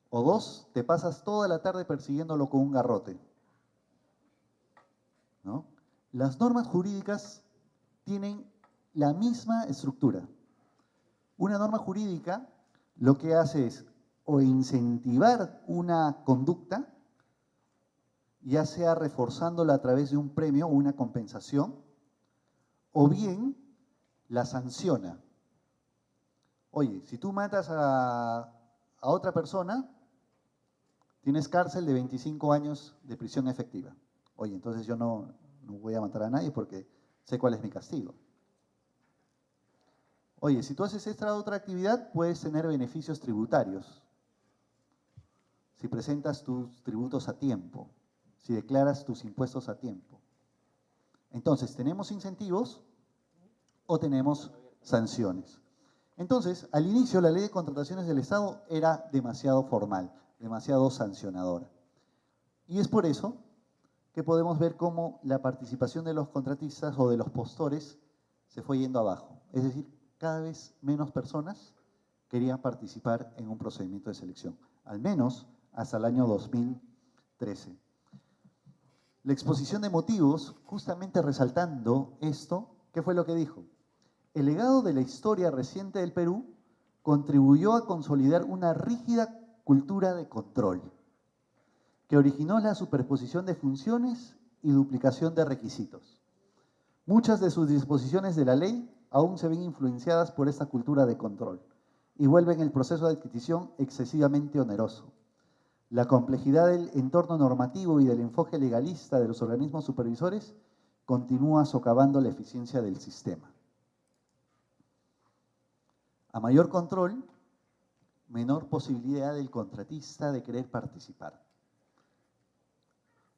o dos, te pasas toda la tarde persiguiéndolo con un garrote. ¿No? Las normas jurídicas tienen la misma estructura. Una norma jurídica lo que hace es o incentivar una conducta, ya sea reforzándola a través de un premio o una compensación, o bien la sanciona. Oye, si tú matas a otra persona, tienes cárcel de 25 años de prisión efectiva. Oye, entonces yo no voy a matar a nadie porque sé cuál es mi castigo. Oye, si tú haces esta otra actividad, puedes tener beneficios tributarios. Si presentas tus tributos a tiempo, si declaras tus impuestos a tiempo. Entonces, ¿tenemos incentivos o tenemos sanciones? Entonces, al inicio la ley de contrataciones del Estado era demasiado formal, demasiado sancionadora. Y es por eso que podemos ver cómo la participación de los contratistas o de los postores se fue yendo abajo. Es decir, cada vez menos personas querían participar en un procedimiento de selección, al menos hasta el año 2013. La exposición de motivos, justamente resaltando esto, ¿qué fue lo que dijo? El legado de la historia reciente del Perú contribuyó a consolidar una rígida cultura de control, que originó la superposición de funciones y duplicación de requisitos. Muchas de sus disposiciones de la ley aún se ven influenciadas por esta cultura de control y vuelven el proceso de adquisición excesivamente oneroso. La complejidad del entorno normativo y del enfoque legalista de los organismos supervisores continúa socavando la eficiencia del sistema. A mayor control, menor posibilidad del contratista de querer participar.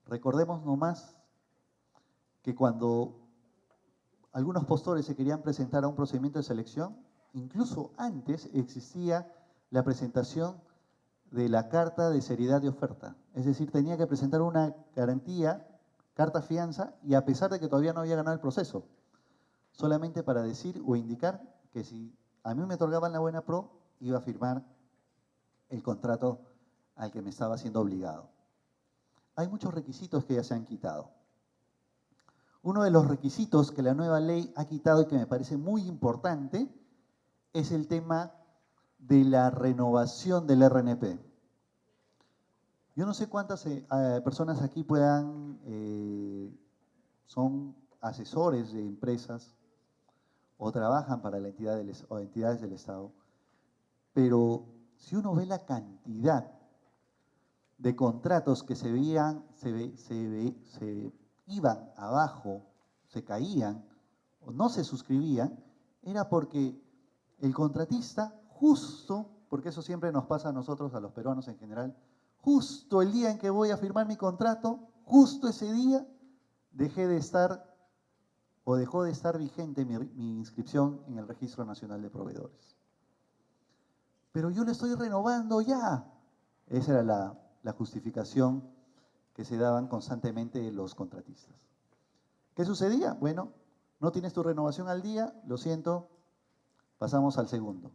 Recordemos nomás que cuando algunos postores se querían presentar a un procedimiento de selección, incluso antes existía la presentación de la carta de seriedad de oferta. Es decir, tenía que presentar una garantía, carta fianza, y a pesar de que todavía no había ganado el proceso, solamente para decir o indicar que si a mí me otorgaban la buena pro, iba a firmar el contrato al que me estaba siendo obligado. Hay muchos requisitos que ya se han quitado. Uno de los requisitos que la nueva ley ha quitado y que me parece muy importante es el tema de la renovación del RNP. Yo no sé cuántas personas aquí son asesores de empresas o trabajan para la entidad o entidades del Estado, pero si uno ve la cantidad de contratos que se iban abajo, se caían o no se suscribían, era porque el contratista, justo, porque eso siempre nos pasa a nosotros, a los peruanos en general, justo el día en que voy a firmar mi contrato, justo ese día, dejó de estar vigente mi inscripción en el Registro Nacional de Proveedores. pero yo lo estoy renovando ya. Esa era la justificación que se daban constantemente los contratistas. ¿Qué sucedía? Bueno, no tienes tu renovación al día, lo siento, pasamos al segundo.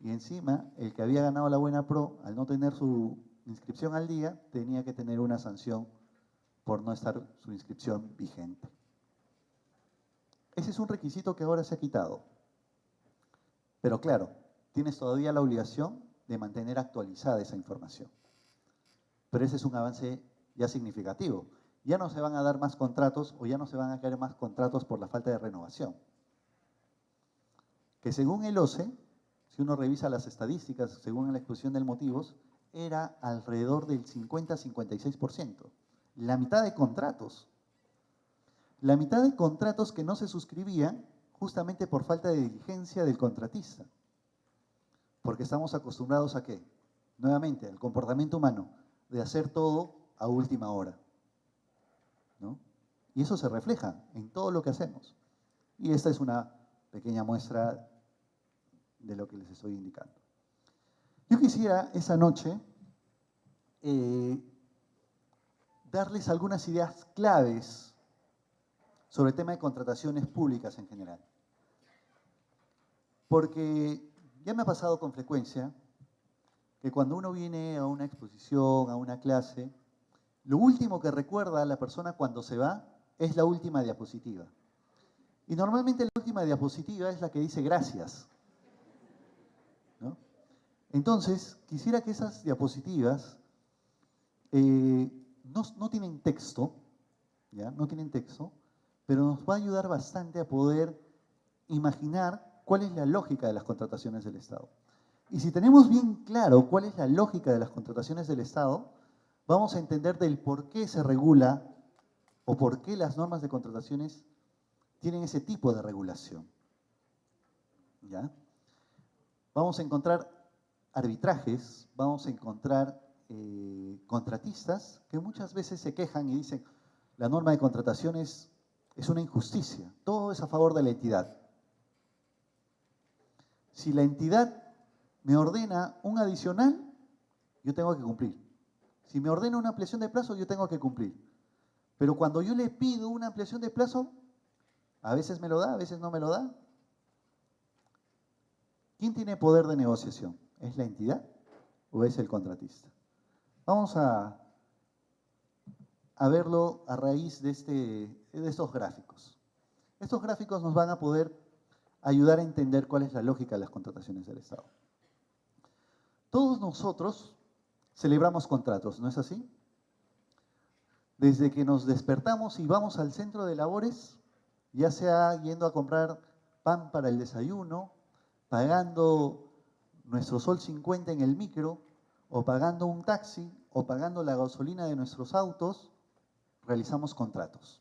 Y encima, el que había ganado la Buena Pro, al no tener su inscripción al día, tenía que tener una sanción por no estar su inscripción vigente. Ese es un requisito que ahora se ha quitado. Pero claro, tienes todavía la obligación de mantener actualizada esa información. Pero ese es un avance ya significativo. Ya no se van a dar más contratos o ya no se van a caer más contratos por la falta de renovación. Que según el OCE, si uno revisa las estadísticas, según la exposición de motivos, era alrededor del 50-56%. La mitad de contratos. La mitad de contratos que no se suscribían justamente por falta de diligencia del contratista. Porque estamos acostumbrados a ¿qué? Nuevamente, al comportamiento humano de hacer todo a última hora, ¿no? Y eso se refleja en todo lo que hacemos. Y esta es una pequeña muestra de lo que les estoy indicando. Yo quisiera esa noche darles algunas ideas claves sobre el tema de contrataciones públicas en general. Porque ya me ha pasado con frecuencia que cuando uno viene a una exposición, a una clase, lo último que recuerda a la persona cuando se va es la última diapositiva. Y normalmente la última diapositiva es la que dice gracias, ¿no? Entonces, quisiera que esas diapositivas no tienen texto, ¿ya? No tienen texto, pero nos va a ayudar bastante a poder imaginar cuál es la lógica de las contrataciones del Estado. Y si tenemos bien claro cuál es la lógica de las contrataciones del Estado, vamos a entender del por qué se regula o por qué las normas de contrataciones tienen ese tipo de regulación. ¿Ya? Vamos a encontrar arbitrajes, vamos a encontrar contratistas que muchas veces se quejan y dicen, la norma de contrataciones es una injusticia, todo es a favor de la entidad. Si la entidad me ordena un adicional, yo tengo que cumplir. Si me ordena una ampliación de plazo, yo tengo que cumplir. Pero cuando yo le pido una ampliación de plazo, a veces me lo da, a veces no me lo da. ¿Quién tiene poder de negociación? ¿Es la entidad o es el contratista? Vamos a verlo a raíz de estos gráficos. Estos gráficos nos van a poder ayudar a entender cuál es la lógica de las contrataciones del Estado. Todos nosotros celebramos contratos, ¿no es así? Desde que nos despertamos y vamos al centro de labores, ya sea yendo a comprar pan para el desayuno, pagando nuestro sol 50 en el micro, o pagando un taxi, o pagando la gasolina de nuestros autos, realizamos contratos.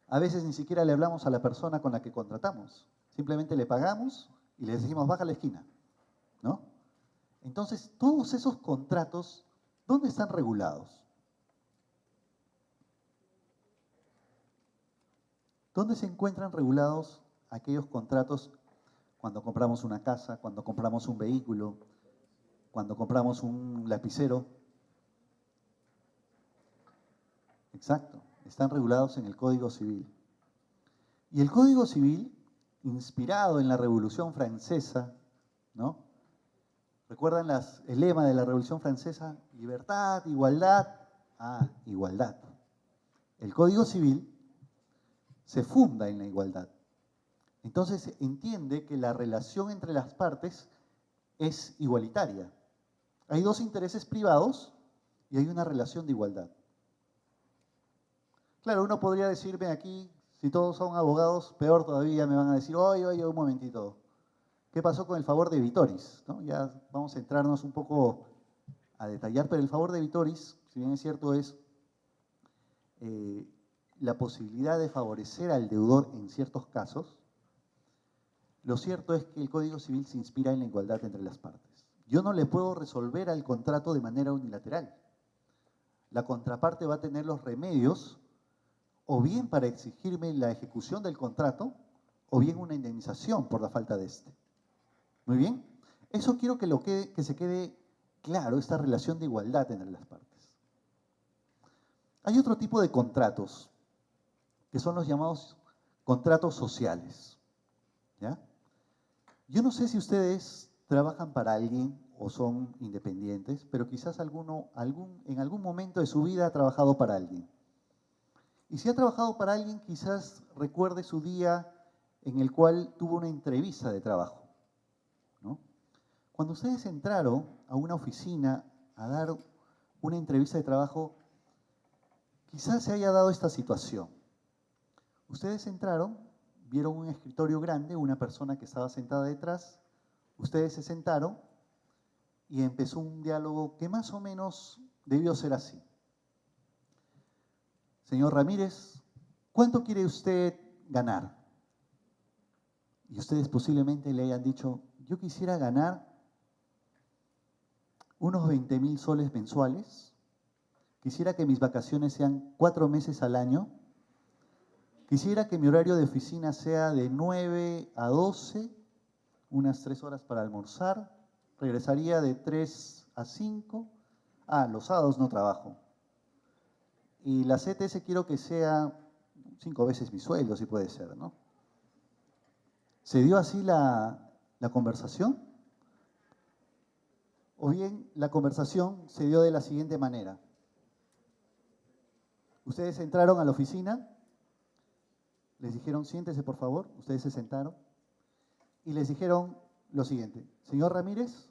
A veces ni siquiera le hablamos a la persona con la que contratamos, simplemente le pagamos y le decimos baja a la esquina, ¿no? Entonces, todos esos contratos, ¿dónde están regulados? ¿Dónde se encuentran regulados aquellos contratos cuando compramos una casa, cuando compramos un vehículo, cuando compramos un lapicero? Exacto, están regulados en el Código Civil. Y el Código Civil, inspirado en la Revolución Francesa, ¿no? ¿Recuerdan el lema de la Revolución Francesa? Libertad, igualdad. Igualdad. El Código Civil se funda en la igualdad. Entonces entiende que la relación entre las partes es igualitaria. Hay dos intereses privados y hay una relación de igualdad. Claro, uno podría decirme aquí, si todos son abogados, peor todavía me van a decir, oye, un momentito, ¿qué pasó con el favor de Vitoris? ¿No? Ya vamos a entrarnos un poco a detallar, pero el favor de Vitoris, si bien es cierto, es la posibilidad de favorecer al deudor en ciertos casos. Lo cierto es que el Código Civil se inspira en la igualdad entre las partes. Yo no le puedo resolver al contrato de manera unilateral. La contraparte va a tener los remedios o bien para exigirme la ejecución del contrato o bien una indemnización por la falta de este. Muy bien. Eso quiero que se quede claro, esta relación de igualdad entre las partes. Hay otro tipo de contratos, que son los llamados contratos sociales. ¿Ya? Yo no sé si ustedes trabajan para alguien o son independientes, pero quizás en algún momento de su vida ha trabajado para alguien. Y si ha trabajado para alguien, quizás recuerde su día en el cual tuvo una entrevista de trabajo, ¿no? Cuando ustedes entraron a una oficina a dar una entrevista de trabajo, quizás se haya dado esta situación. Ustedes entraron, vieron un escritorio grande, una persona que estaba sentada detrás, ustedes se sentaron y empezó un diálogo que más o menos debió ser así. Señor Ramírez, ¿cuánto quiere usted ganar? Y ustedes posiblemente le hayan dicho, yo quisiera ganar unos 20.000 soles mensuales, quisiera que mis vacaciones sean 4 meses al año, quisiera que mi horario de oficina sea de 9 a 12, unas 3 horas para almorzar, regresaría de 3 a 5, los sábados no trabajo. Y la CTS quiero que sea 5 veces mi sueldo, si puede ser, ¿no? ¿Se dio así la conversación? O bien la conversación se dio de la siguiente manera. Ustedes entraron a la oficina, les dijeron, siéntese por favor, ustedes se sentaron, y les dijeron lo siguiente, señor Ramírez,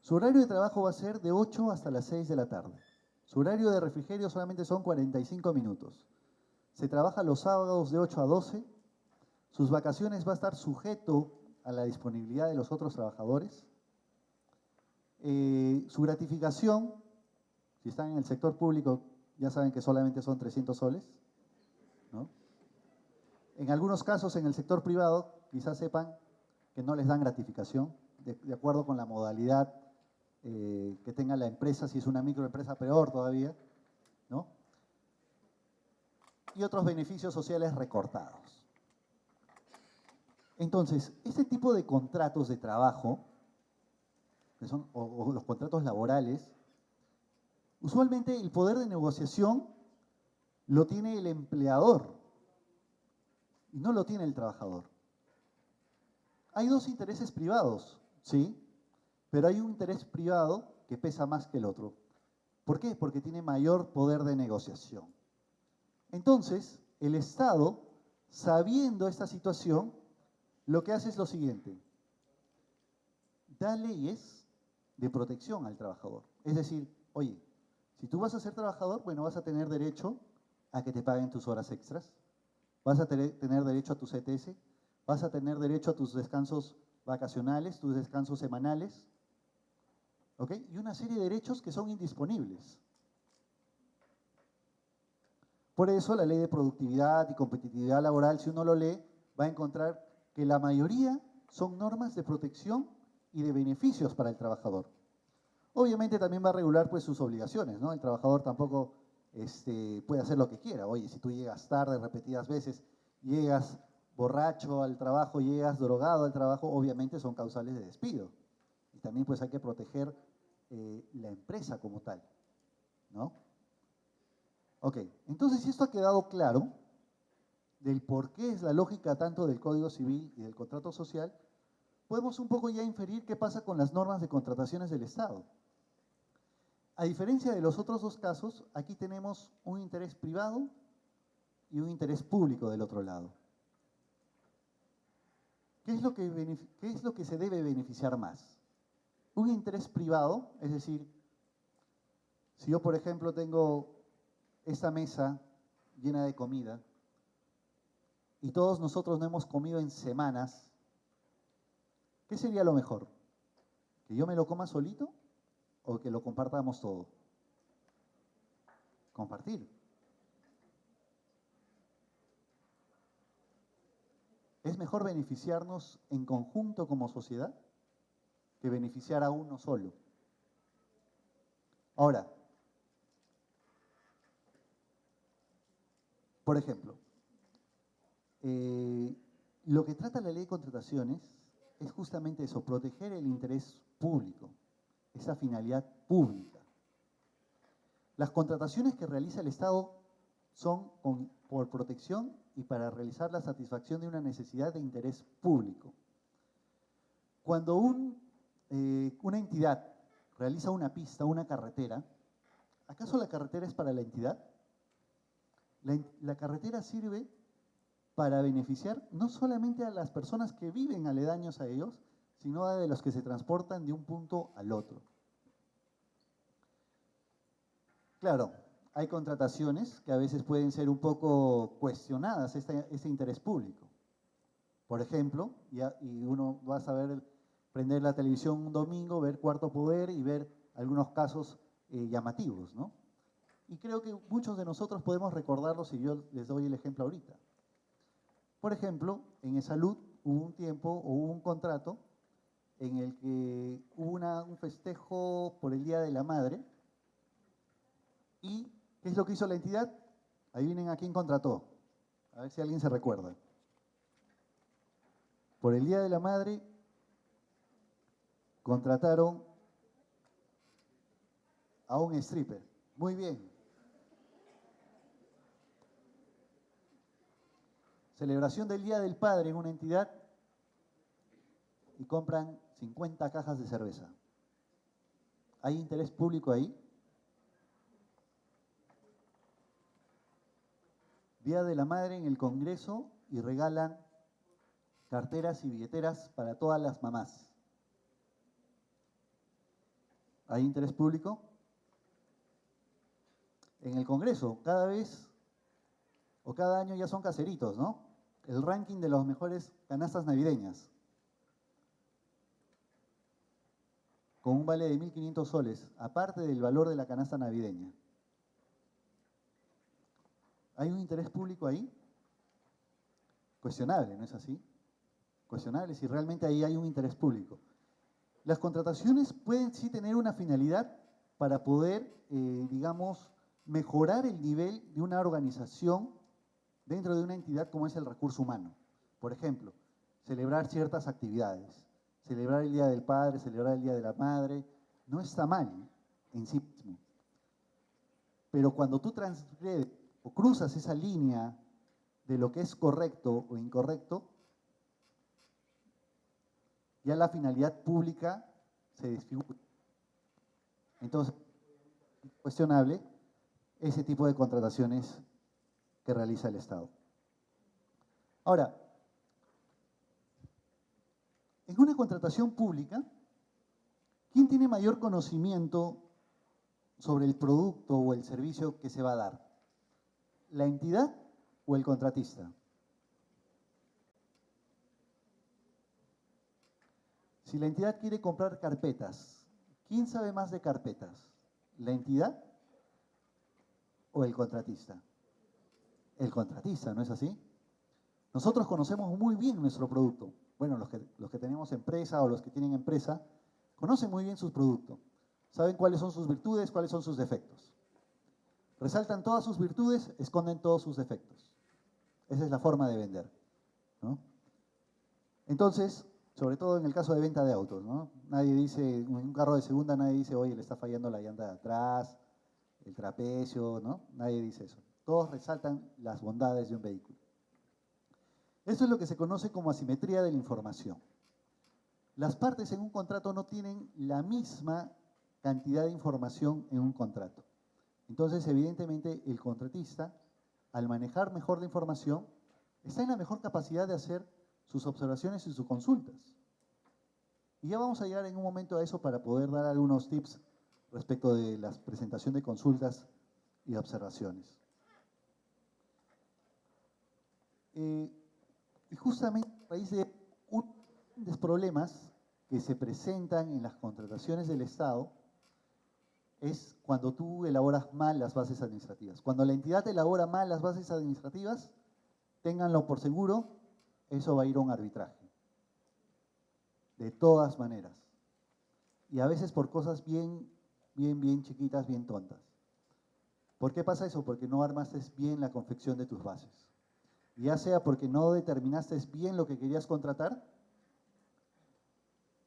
su horario de trabajo va a ser de 8 hasta las 6 de la tarde. Su horario de refrigerio solamente son 45 minutos. Se trabaja los sábados de 8 a 12. Sus vacaciones va a estar sujeto a la disponibilidad de los otros trabajadores. Su gratificación, si están en el sector público, ya saben que solamente son 300 soles, ¿no? En algunos casos, en el sector privado, quizás sepan que no les dan gratificación, de acuerdo con la modalidad que tenga la empresa, si es una microempresa, peor todavía, ¿no? Y otros beneficios sociales recortados. Entonces, este tipo de contratos de trabajo, que son, o los contratos laborales, usualmente el poder de negociación lo tiene el empleador y no lo tiene el trabajador. Hay dos intereses privados, ¿sí? Pero hay un interés privado que pesa más que el otro. ¿Por qué? Porque tiene mayor poder de negociación. Entonces, el Estado, sabiendo esta situación, lo que hace es lo siguiente. Da leyes de protección al trabajador. Es decir, oye, si tú vas a ser trabajador, bueno, vas a tener derecho a que te paguen tus horas extras, vas a tener derecho a tu CTS, vas a tener derecho a tus descansos vacacionales, tus descansos semanales, ¿ok? Y una serie de derechos que son indisponibles. Por eso la ley de productividad y competitividad laboral, si uno lo lee, va a encontrar que la mayoría son normas de protección y de beneficios para el trabajador. Obviamente también va a regular pues sus obligaciones, ¿no? El trabajador tampoco puede hacer lo que quiera. Oye, si tú llegas tarde repetidas veces, llegas borracho al trabajo, llegas drogado al trabajo, obviamente son causales de despido. Y también pues hay que proteger la empresa como tal, ¿no? Ok, entonces si esto ha quedado claro, del por qué es la lógica tanto del Código Civil y del contrato social, podemos un poco ya inferir qué pasa con las normas de contrataciones del Estado. A diferencia de los otros dos casos, aquí tenemos un interés privado y un interés público del otro lado. ¿Qué es lo que se debe beneficiar más? Un interés privado, es decir, si yo, por ejemplo, tengo esta mesa llena de comida y todos nosotros no hemos comido en semanas, ¿qué sería lo mejor? ¿Que yo me lo coma solito o que lo compartamos todo? Compartir. ¿Es mejor beneficiarnos en conjunto como sociedad que beneficiar a uno solo? Ahora, por ejemplo, lo que trata la ley de contrataciones es justamente eso, proteger el interés público, esa finalidad pública. Las contrataciones que realiza el Estado son por protección y para realizar la satisfacción de una necesidad de interés público. Cuando una entidad realiza una pista, una carretera, ¿acaso la carretera es para la entidad? La carretera sirve para beneficiar no solamente a las personas que viven aledaños a ellos, sino a de los que se transportan de un punto al otro. Claro, hay contrataciones que a veces pueden ser un poco cuestionadas, este interés público. Por ejemplo, y uno va a saber prender la televisión un domingo, ver Cuarto Poder y ver algunos casos llamativos, ¿no? Y creo que muchos de nosotros podemos recordarlos si yo les doy el ejemplo ahorita. Por ejemplo, en E-Salud hubo un tiempo o hubo un contrato en el que hubo un festejo por el Día de la Madre. ¿Y qué es lo que hizo la entidad? Adivinen a quién contrató. A ver si alguien se recuerda. Por el Día de la Madre contrataron a un stripper. Muy bien. Celebración del Día del Padre en una entidad y compran 50 cajas de cerveza. ¿Hay interés público ahí? Día de la Madre en el Congreso y regalan carteras y billeteras para todas las mamás. ¿Hay interés público? En el Congreso, cada vez o cada año ya son caseritos, ¿no? El ranking de las mejores canastas navideñas. Con un vale de 1.500 soles, aparte del valor de la canasta navideña. ¿Hay un interés público ahí? Cuestionable, ¿no es así? Cuestionable si realmente ahí hay un interés público. Las contrataciones pueden sí tener una finalidad para poder, digamos, mejorar el nivel de una organización dentro de una entidad como es el recurso humano. Por ejemplo, celebrar ciertas actividades, celebrar el Día del Padre, celebrar el Día de la Madre, no está mal en sí mismo. Pero cuando tú transgredes o cruzas esa línea de lo que es correcto o incorrecto, ya la finalidad pública se desfigura. Entonces, es cuestionable ese tipo de contrataciones que realiza el Estado. Ahora, en una contratación pública, ¿quién tiene mayor conocimiento sobre el producto o el servicio que se va a dar? ¿La entidad o el contratista? Si la entidad quiere comprar carpetas, ¿quién sabe más de carpetas? ¿La entidad o el contratista? El contratista, ¿no es así? Nosotros conocemos muy bien nuestro producto. Bueno, los que tenemos empresa o los que tienen empresa, conocen muy bien sus productos. Saben cuáles son sus virtudes, cuáles son sus defectos. Resaltan todas sus virtudes, esconden todos sus defectos. Esa es la forma de vender, ¿no? Entonces, sobre todo en el caso de venta de autos, ¿no? Nadie dice, en un carro de segunda nadie dice, oye, le está fallando la llanta de atrás, el trapecio, ¿no? Nadie dice eso. Todos resaltan las bondades de un vehículo. Esto es lo que se conoce como asimetría de la información. Las partes en un contrato no tienen la misma cantidad de información en un contrato. Entonces, evidentemente, el contratista, al manejar mejor la información, está en la mejor capacidad de hacer sus observaciones y sus consultas. Y ya vamos a llegar en un momento a eso para poder dar algunos tips respecto de la presentación de consultas y observaciones. Y justamente a raíz de los problemas que se presentan en las contrataciones del Estado es cuando tú elaboras mal las bases administrativas. Cuando la entidad elabora mal las bases administrativas, ténganlo por seguro, eso va a ir a un arbitraje. De todas maneras. Y a veces por cosas bien chiquitas, bien tontas. ¿Por qué pasa eso? Porque no armaste bien la confección de tus bases. Ya sea porque no determinaste bien lo que querías contratar,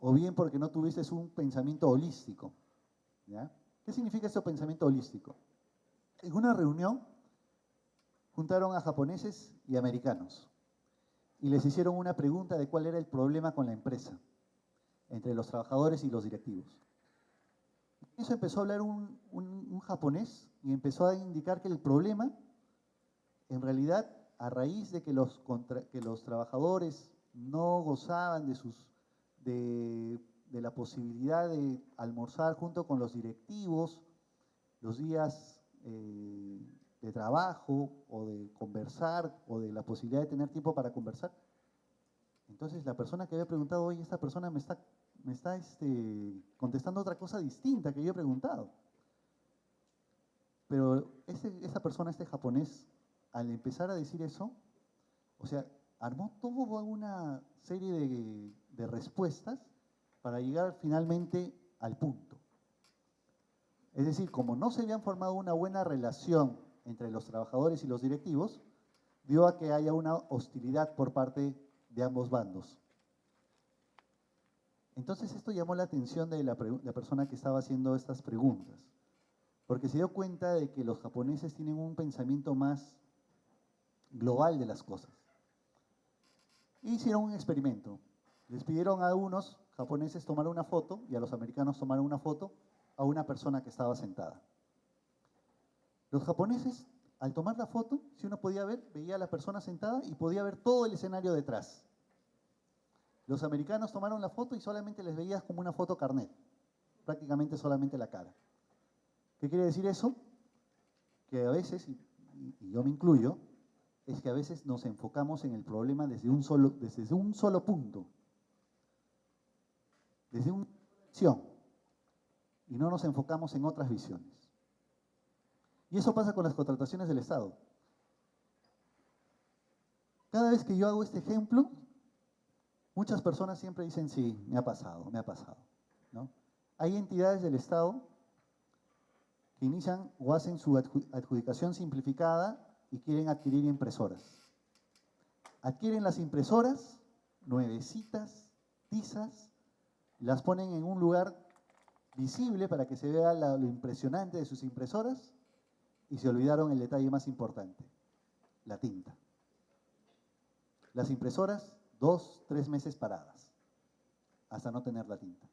o bien porque no tuviste un pensamiento holístico. ¿Ya? ¿Qué significa este pensamiento holístico? En una reunión juntaron a japoneses y americanos y les hicieron una pregunta de cuál era el problema con la empresa, entre los trabajadores y los directivos. Eso empezó a hablar un japonés y empezó a indicar que el problema, en realidad, a raíz de que los trabajadores no gozaban de la posibilidad de almorzar junto con los directivos los días de trabajo o de conversar o de la posibilidad de tener tiempo para conversar. Entonces la persona que había preguntado, oye, esta persona me está contestando otra cosa distinta que yo he preguntado. Pero esa persona, este japonés, al empezar a decir eso, o sea, armó toda una serie de respuestas para llegar finalmente al punto. Es decir, como no se habían formado una buena relación entre los trabajadores y los directivos, dio a que haya una hostilidad por parte de ambos bandos. Entonces esto llamó la atención de la persona que estaba haciendo estas preguntas, porque se dio cuenta de que los japoneses tienen un pensamiento más global de las cosas. Y hicieron un experimento. Les pidieron a unos japoneses tomar una foto y a los americanos tomar una foto a una persona que estaba sentada. Los japoneses, al tomar la foto, si uno podía ver, veía a la persona sentada y podía ver todo el escenario detrás. Los americanos tomaron la foto y solamente les veías como una foto carnet, prácticamente solamente la cara. ¿Qué quiere decir eso? Que a veces, y yo me incluyo, es que a veces nos enfocamos en el problema desde un solo punto, desde una visión, y no nos enfocamos en otras visiones. Y eso pasa con las contrataciones del Estado. Cada vez que yo hago este ejemplo, muchas personas siempre dicen, sí, me ha pasado, ¿no? Hay entidades del Estado que inician o hacen su adjudicación simplificada y quieren adquirir impresoras. Adquieren las impresoras, nuevecitas, tizas, las ponen en un lugar visible para que se vea lo impresionante de sus impresoras y se olvidaron el detalle más importante, la tinta. Las impresoras, 2, 3 meses paradas, hasta no tener la tinta.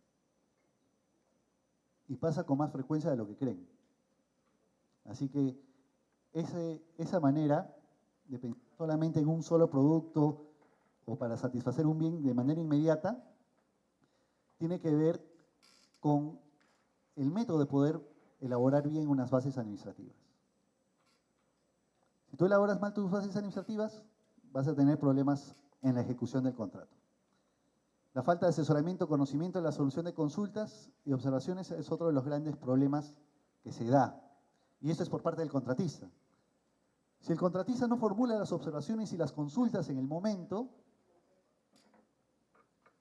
Y pasa con más frecuencia de lo que creen. Así que esa manera de pensar solamente en un solo producto o para satisfacer un bien de manera inmediata, tiene que ver con el método de poder elaborar bien unas bases administrativas. Si tú elaboras mal tus bases administrativas, vas a tener problemas en la ejecución del contrato. La falta de asesoramiento, conocimiento en la solución de consultas y observaciones es otro de los grandes problemas que se da. Y esto es por parte del contratista. Si el contratista no formula las observaciones y las consultas en el momento,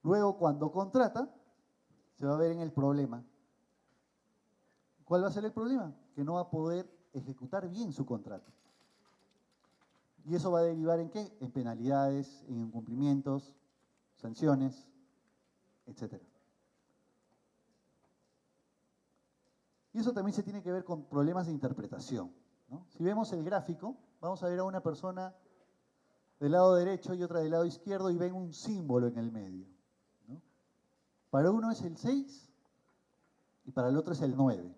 luego cuando contrata, se va a ver en el problema. ¿Cuál va a ser el problema? Que no va a poder ejecutar bien su contrato. ¿Y eso va a derivar en qué? En penalidades, en incumplimientos, sanciones, etc. Y eso también se tiene que ver con problemas de interpretación, ¿no? Si vemos el gráfico, vamos a ver a una persona del lado derecho y otra del lado izquierdo y ven un símbolo en el medio, ¿no? Para uno es el 6 y para el otro es el 9.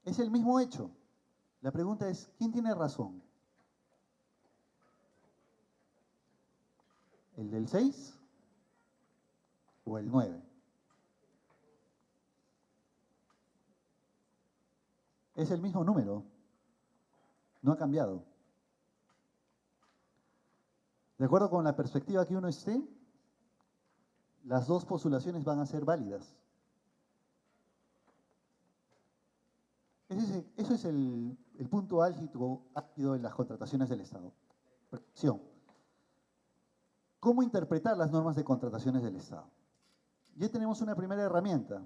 Es el mismo hecho. La pregunta es, ¿quién tiene razón? ¿El del 6 o el 9? Es el mismo número, no ha cambiado. De acuerdo con la perspectiva que uno esté, las dos postulaciones van a ser válidas. Eso es el punto álgido en las contrataciones del Estado. Protección. ¿Cómo interpretar las normas de contrataciones del Estado? Ya tenemos una primera herramienta,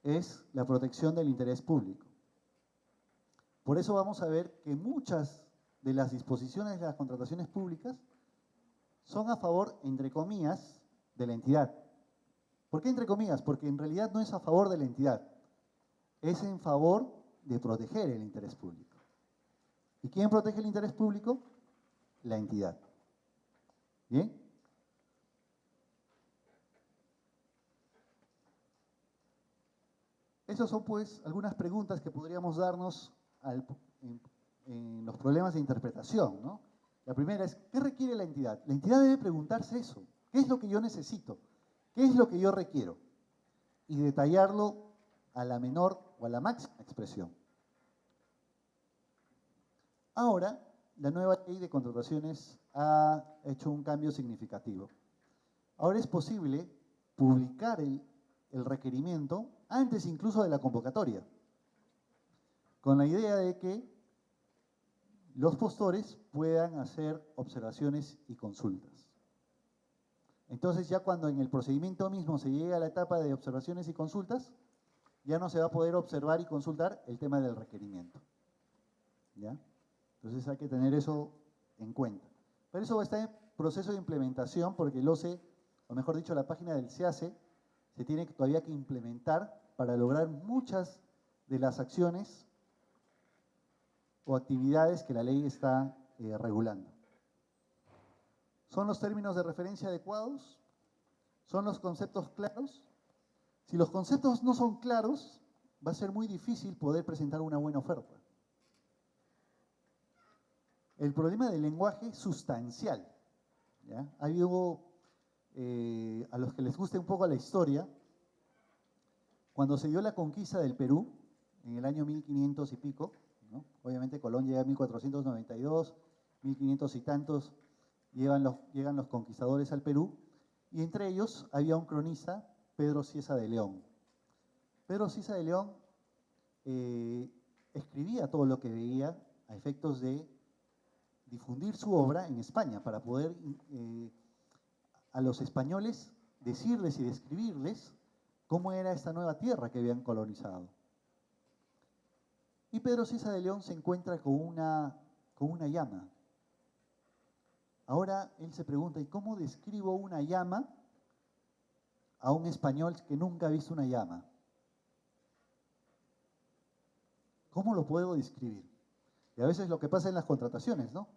es la protección del interés público. Por eso vamos a ver que muchas de las disposiciones de las contrataciones públicas son a favor, entre comillas, de la entidad. ¿Por qué entre comillas? Porque en realidad no es a favor de la entidad, es en favor de proteger el interés público. ¿Y quién protege el interés público? La entidad. ¿Bien? Esas son pues algunas preguntas que podríamos darnos en los problemas de interpretación, ¿no? La primera es, ¿qué requiere la entidad? La entidad debe preguntarse eso. ¿Qué es lo que yo necesito? ¿Qué es lo que yo requiero? Y detallarlo a la menor o a la máxima expresión. Ahora, la nueva ley de contrataciones ha hecho un cambio significativo. Ahora es posible publicar el requerimiento antes incluso de la convocatoria, con la idea de que los postores puedan hacer observaciones y consultas. Entonces ya cuando en el procedimiento mismo se llegue a la etapa de observaciones y consultas, ya no se va a poder observar y consultar el tema del requerimiento. ¿Ya? Entonces hay que tener eso en cuenta. Pero eso va a estar en proceso de implementación porque el OCE, o mejor dicho, la página del SEACE, se tiene todavía que implementar para lograr muchas de las acciones o actividades que la ley está regulando. ¿Son los términos de referencia adecuados? ¿Son los conceptos claros? Si los conceptos no son claros, va a ser muy difícil poder presentar una buena oferta. El problema del lenguaje es sustancial. ¿Ya? Ha habido, a los que les guste un poco la historia, cuando se dio la conquista del Perú, en el año 1500 y pico, ¿no? Obviamente Colón llega en 1492, 1500 y tantos llegan los conquistadores al Perú, y entre ellos había un cronista, Pedro Cieza de León. Pedro Cieza de León escribía todo lo que veía a efectos de difundir su obra en España, para poder a los españoles decirles y describirles cómo era esta nueva tierra que habían colonizado. Y Pedro Cieza de León se encuentra con una llama. Ahora él se pregunta, ¿y cómo describo una llama a un español que nunca ha visto una llama? ¿Cómo lo puedo describir? Y a veces lo que pasa en las contrataciones, ¿no?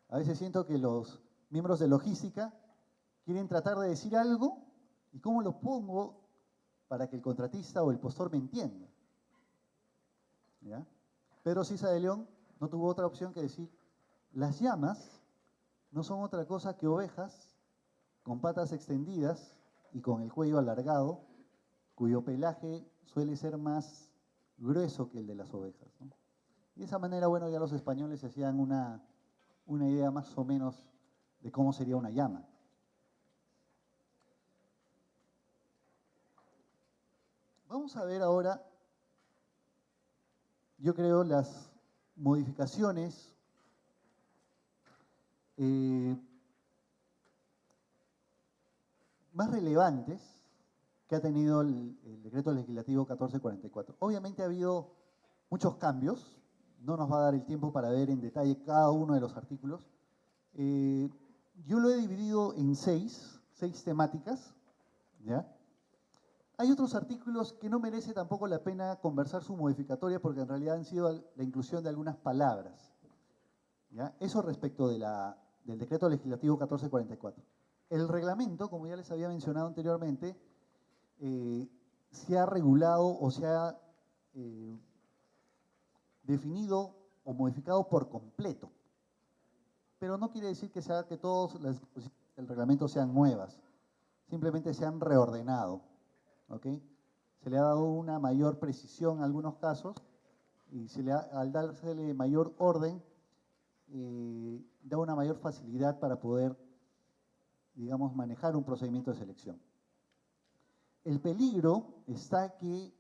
A veces siento que los miembros de logística quieren tratar de decir algo y cómo lo pongo para que el contratista o el postor me entienda. ¿Ya? Pedro Cieza de León no tuvo otra opción que decir, las llamas no son otra cosa que ovejas con patas extendidas y con el cuello alargado, cuyo pelaje suele ser más grueso que el de las ovejas, ¿no? Y de esa manera, bueno, ya los españoles se hacían una idea más o menos de cómo sería una llama. Vamos a ver ahora, yo creo, las modificaciones más relevantes que ha tenido el decreto legislativo 1444. Obviamente ha habido muchos cambios, no nos va a dar el tiempo para ver en detalle cada uno de los artículos. Yo lo he dividido en seis temáticas, ¿ya? Hay otros artículos que no merece tampoco la pena conversar su modificatoria porque en realidad han sido la inclusión de algunas palabras, ¿ya? Eso respecto del decreto legislativo 1444. El reglamento, como ya les había mencionado anteriormente, se ha regulado o se ha definido o modificado por completo. Pero no quiere decir que todas las disposiciones del reglamento sean nuevas. Simplemente se han reordenado. ¿Ok? Se le ha dado una mayor precisión en algunos casos y al dársele mayor orden, da una mayor facilidad para poder, digamos, manejar un procedimiento de selección. El peligro está que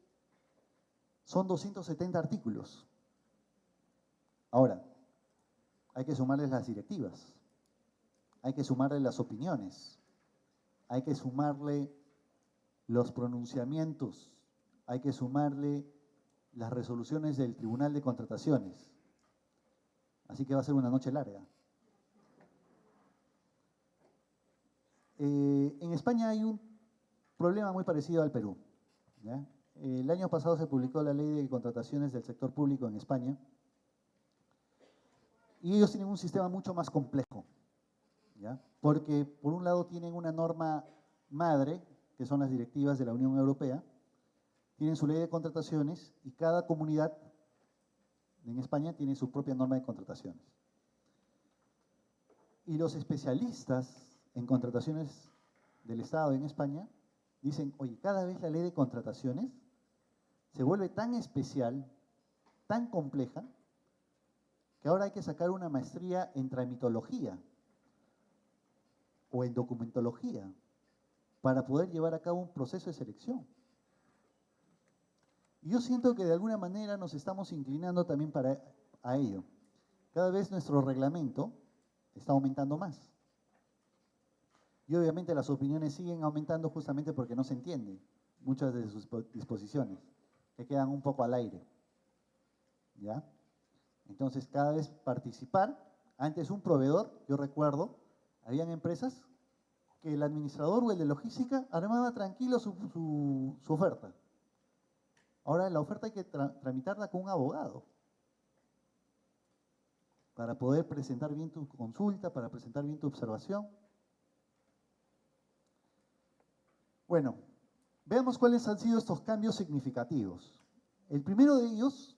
son 270 artículos. Ahora, hay que sumarles las directivas, hay que sumarle las opiniones, hay que sumarle los pronunciamientos, hay que sumarle las resoluciones del Tribunal de Contrataciones. Así que va a ser una noche larga. En España hay un problema muy parecido al Perú, ¿ya? El año pasado se publicó la ley de contrataciones del sector público en España y ellos tienen un sistema mucho más complejo, ¿ya? Porque por un lado tienen una norma madre, que son las directivas de la Unión Europea, tienen su ley de contrataciones y cada comunidad en España tiene su propia norma de contrataciones. Y los especialistas en contrataciones del Estado en España dicen, oye, cada vez la ley de contrataciones se vuelve tan especial, tan compleja, que ahora hay que sacar una maestría en tramitología o en documentología para poder llevar a cabo un proceso de selección. Y yo siento que de alguna manera nos estamos inclinando también a ello. Cada vez nuestro reglamento está aumentando más. Y obviamente las opiniones siguen aumentando justamente porque no se entiende muchas de sus disposiciones, que quedan un poco al aire. ¿Ya? Entonces, cada vez participar. Antes un proveedor, yo recuerdo, habían empresas que el administrador o el de logística armaba tranquilo su oferta. Ahora la oferta hay que tramitarla con un abogado para poder presentar bien tu consulta, para presentar bien tu observación. Bueno, veamos cuáles han sido estos cambios significativos. El primero de ellos,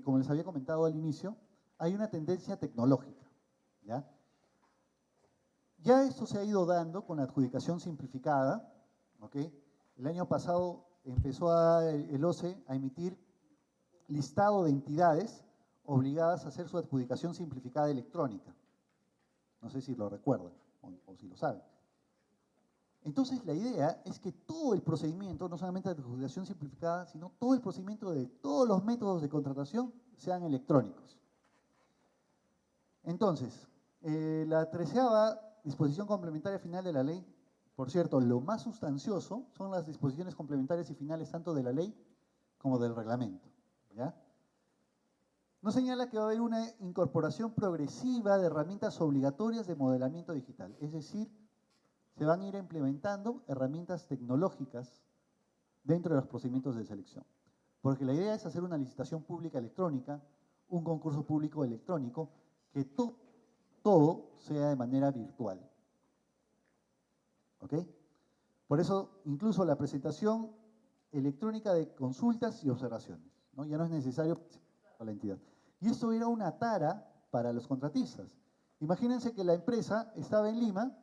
como les había comentado al inicio, hay una tendencia tecnológica, ¿ya? Ya esto se ha ido dando con la adjudicación simplificada, ¿ok? El año pasado empezó el OCE a emitir listado de entidades obligadas a hacer su adjudicación simplificada electrónica. No sé si lo recuerdan o si lo saben. Entonces la idea es que todo el procedimiento, no solamente de adjudicación simplificada, sino todo el procedimiento de todos los métodos de contratación sean electrónicos. Entonces, la 13ª disposición complementaria final de la ley, por cierto, lo más sustancioso son las disposiciones complementarias y finales tanto de la ley como del reglamento, ¿ya? Nos señala que va a haber una incorporación progresiva de herramientas obligatorias de modelamiento digital, es decir, se van a ir implementando herramientas tecnológicas dentro de los procedimientos de selección. Porque la idea es hacer una licitación pública electrónica, un concurso público electrónico, que todo sea de manera virtual. ¿Ok? Por eso, incluso la presentación electrónica de consultas y observaciones, ¿no? Ya no es necesario para la entidad. Y esto era una tara para los contratistas. Imagínense que la empresa estaba en Lima,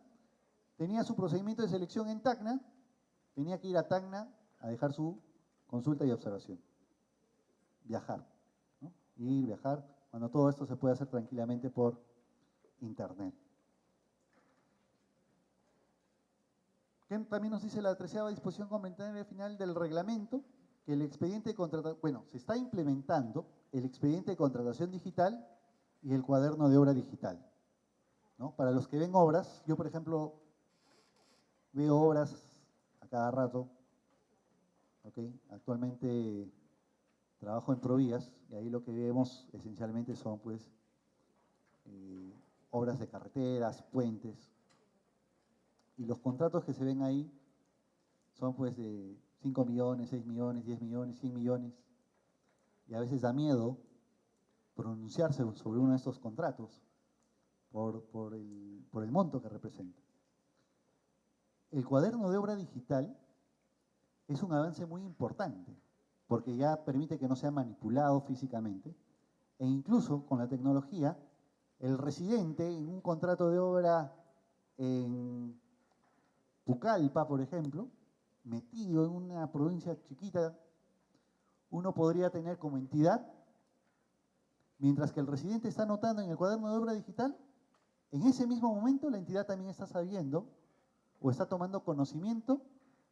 tenía su procedimiento de selección en Tacna, tenía que ir a Tacna a dejar su consulta y observación. Viajar, ¿no? Ir, viajar, cuando todo esto se puede hacer tranquilamente por internet. ¿Qué también nos dice la 13ª disposición complementaria final del reglamento? Que el expediente de contratación, bueno, se está implementando el expediente de contratación digital y el cuaderno de obra digital, ¿no? Para los que ven obras, yo por ejemplo veo obras a cada rato, ¿ok? Actualmente trabajo en Provías y ahí lo que vemos esencialmente son pues obras de carreteras, puentes, y los contratos que se ven ahí son pues de 5 millones, 6 millones, 10 millones, 100 millones, y a veces da miedo pronunciarse sobre uno de estos contratos por el monto que representa. El cuaderno de obra digital es un avance muy importante, porque ya permite que no sea manipulado físicamente, e incluso con la tecnología, el residente en un contrato de obra en Pucallpa, por ejemplo, metido en una provincia chiquita, uno podría tener como entidad, mientras que el residente está anotando en el cuaderno de obra digital, en ese mismo momento la entidad también está sabiendo o está tomando conocimiento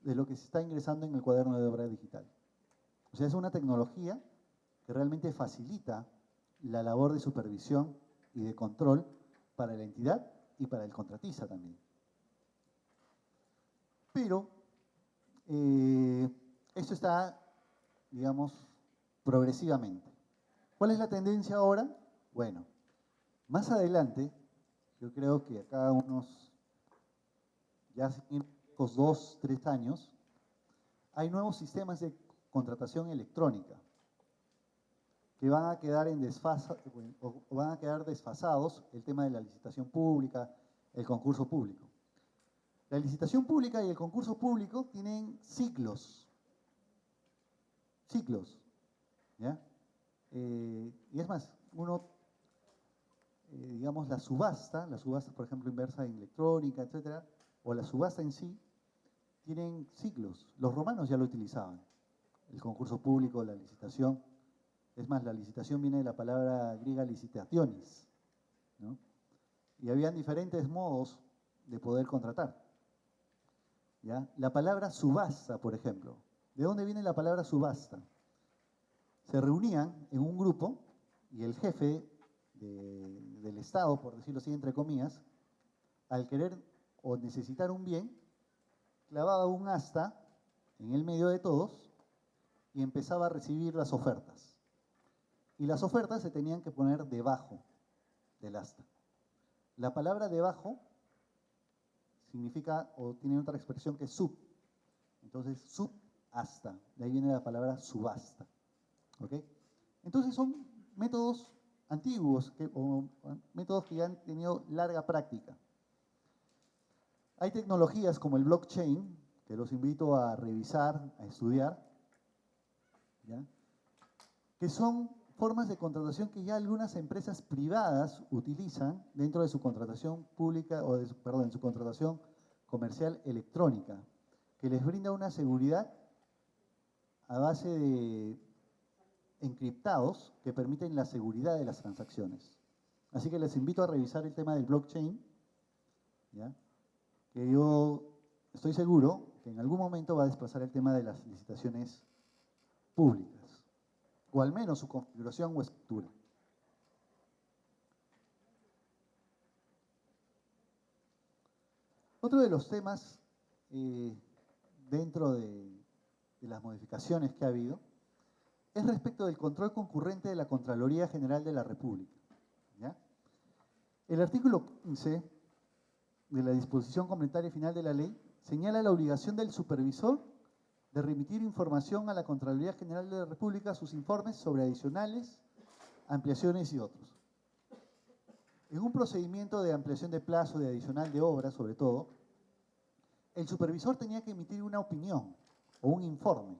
de lo que se está ingresando en el cuaderno de obra digital. O sea, es una tecnología que realmente facilita la labor de supervisión y de control para la entidad y para el contratista también. Pero esto está, digamos, progresivamente. ¿Cuál es la tendencia ahora? Bueno, más adelante, yo creo que acá unos, ya 2, 3 años, hay nuevos sistemas de contratación electrónica que van a quedar van a quedar desfasados el tema de la licitación pública, el concurso público. La licitación pública y el concurso público tienen ciclos, ¿ya? Y es más, digamos, la subasta, por ejemplo, inversa en electrónica, etcétera, o la subasta en sí, tienen ciclos. Los romanos ya lo utilizaban, el concurso público, la licitación. Es más, la licitación viene de la palabra griega licitationis, ¿no? Y habían diferentes modos de poder contratar, ¿ya? La palabra subasta, por ejemplo. ¿De dónde viene la palabra subasta? Se reunían en un grupo y el jefe del Estado, por decirlo así, entre comillas, al querer o necesitar un bien, clavaba un asta en el medio de todos y empezaba a recibir las ofertas. Y las ofertas se tenían que poner debajo del asta. La palabra debajo significa, o tiene otra expresión que es sub. Entonces, subasta. De ahí viene la palabra subasta. ¿Ok? Entonces son métodos antiguos, o métodos que ya han tenido larga práctica. Hay tecnologías como el blockchain, que los invito a revisar, a estudiar, ¿ya? Que son formas de contratación que ya algunas empresas privadas utilizan dentro de su contratación pública, o en su contratación comercial electrónica, que les brinda una seguridad a base de encriptados que permiten la seguridad de las transacciones. Así que les invito a revisar el tema del blockchain, ¿ya? Que yo estoy seguro que en algún momento va a desplazar el tema de las licitaciones públicas, o al menos su configuración o estructura. Otro de los temas dentro de las modificaciones que ha habido es respecto del control concurrente de la Contraloría General de la República, ¿ya? El artículo 15 de la disposición complementaria final de la ley señala la obligación del supervisor de remitir información a la Contraloría General de la República sus informes sobre adicionales, ampliaciones y otros. En un procedimiento de ampliación de plazo, de adicional de obra, sobre todo, el supervisor tenía que emitir una opinión o un informe.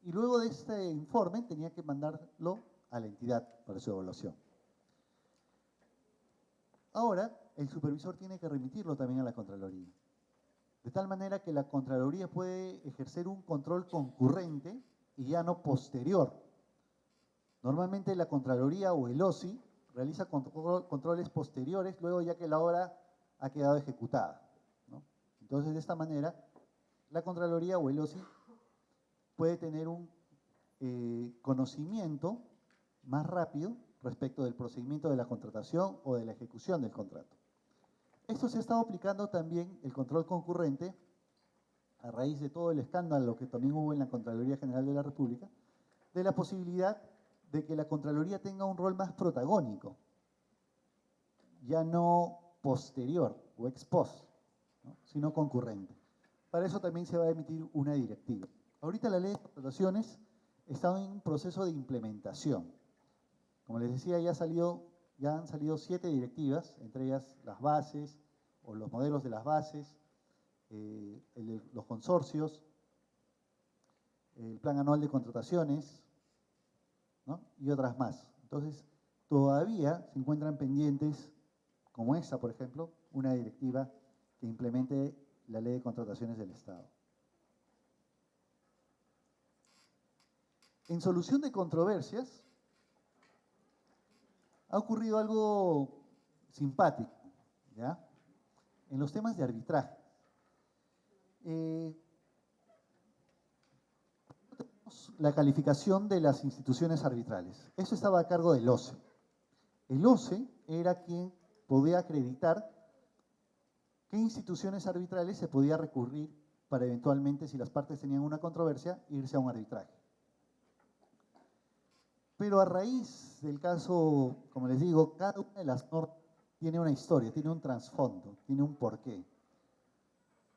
Y luego de este informe tenía que mandarlo a la entidad para su evaluación. Ahora, el supervisor tiene que remitirlo también a la Contraloría. De tal manera que la Contraloría puede ejercer un control concurrente y ya no posterior. Normalmente la Contraloría o el OSI realiza controles posteriores luego ya que la obra ha quedado ejecutada, ¿no? Entonces, de esta manera, la Contraloría o el OSI puede tener un conocimiento más rápido respecto del procedimiento de la contratación o de la ejecución del contrato. Esto se ha estado aplicando también, el control concurrente, a raíz de todo el escándalo que también hubo en la Contraloría General de la República, de la posibilidad de que la Contraloría tenga un rol más protagónico, ya no posterior o ex post, ¿no? Sino concurrente. Para eso también se va a emitir una directiva. Ahorita la ley de contrataciones está en un proceso de implementación. Como les decía, ya han salido 7 directivas, entre ellas las bases o los modelos de las bases, los consorcios, el plan anual de contrataciones, ¿no? Y otras más. Entonces, todavía se encuentran pendientes, como esta, por ejemplo, una directiva que implemente la ley de contrataciones del Estado. En solución de controversias, ha ocurrido algo simpático, ¿ya? En los temas de arbitraje. La calificación de las instituciones arbitrales. Eso estaba a cargo del OCE. El OCE era quien podía acreditar qué instituciones arbitrales se podía recurrir para eventualmente, si las partes tenían una controversia, irse a un arbitraje. Pero a raíz del caso, como les digo, cada una de las normas tiene una historia, tiene un trasfondo, tiene un porqué.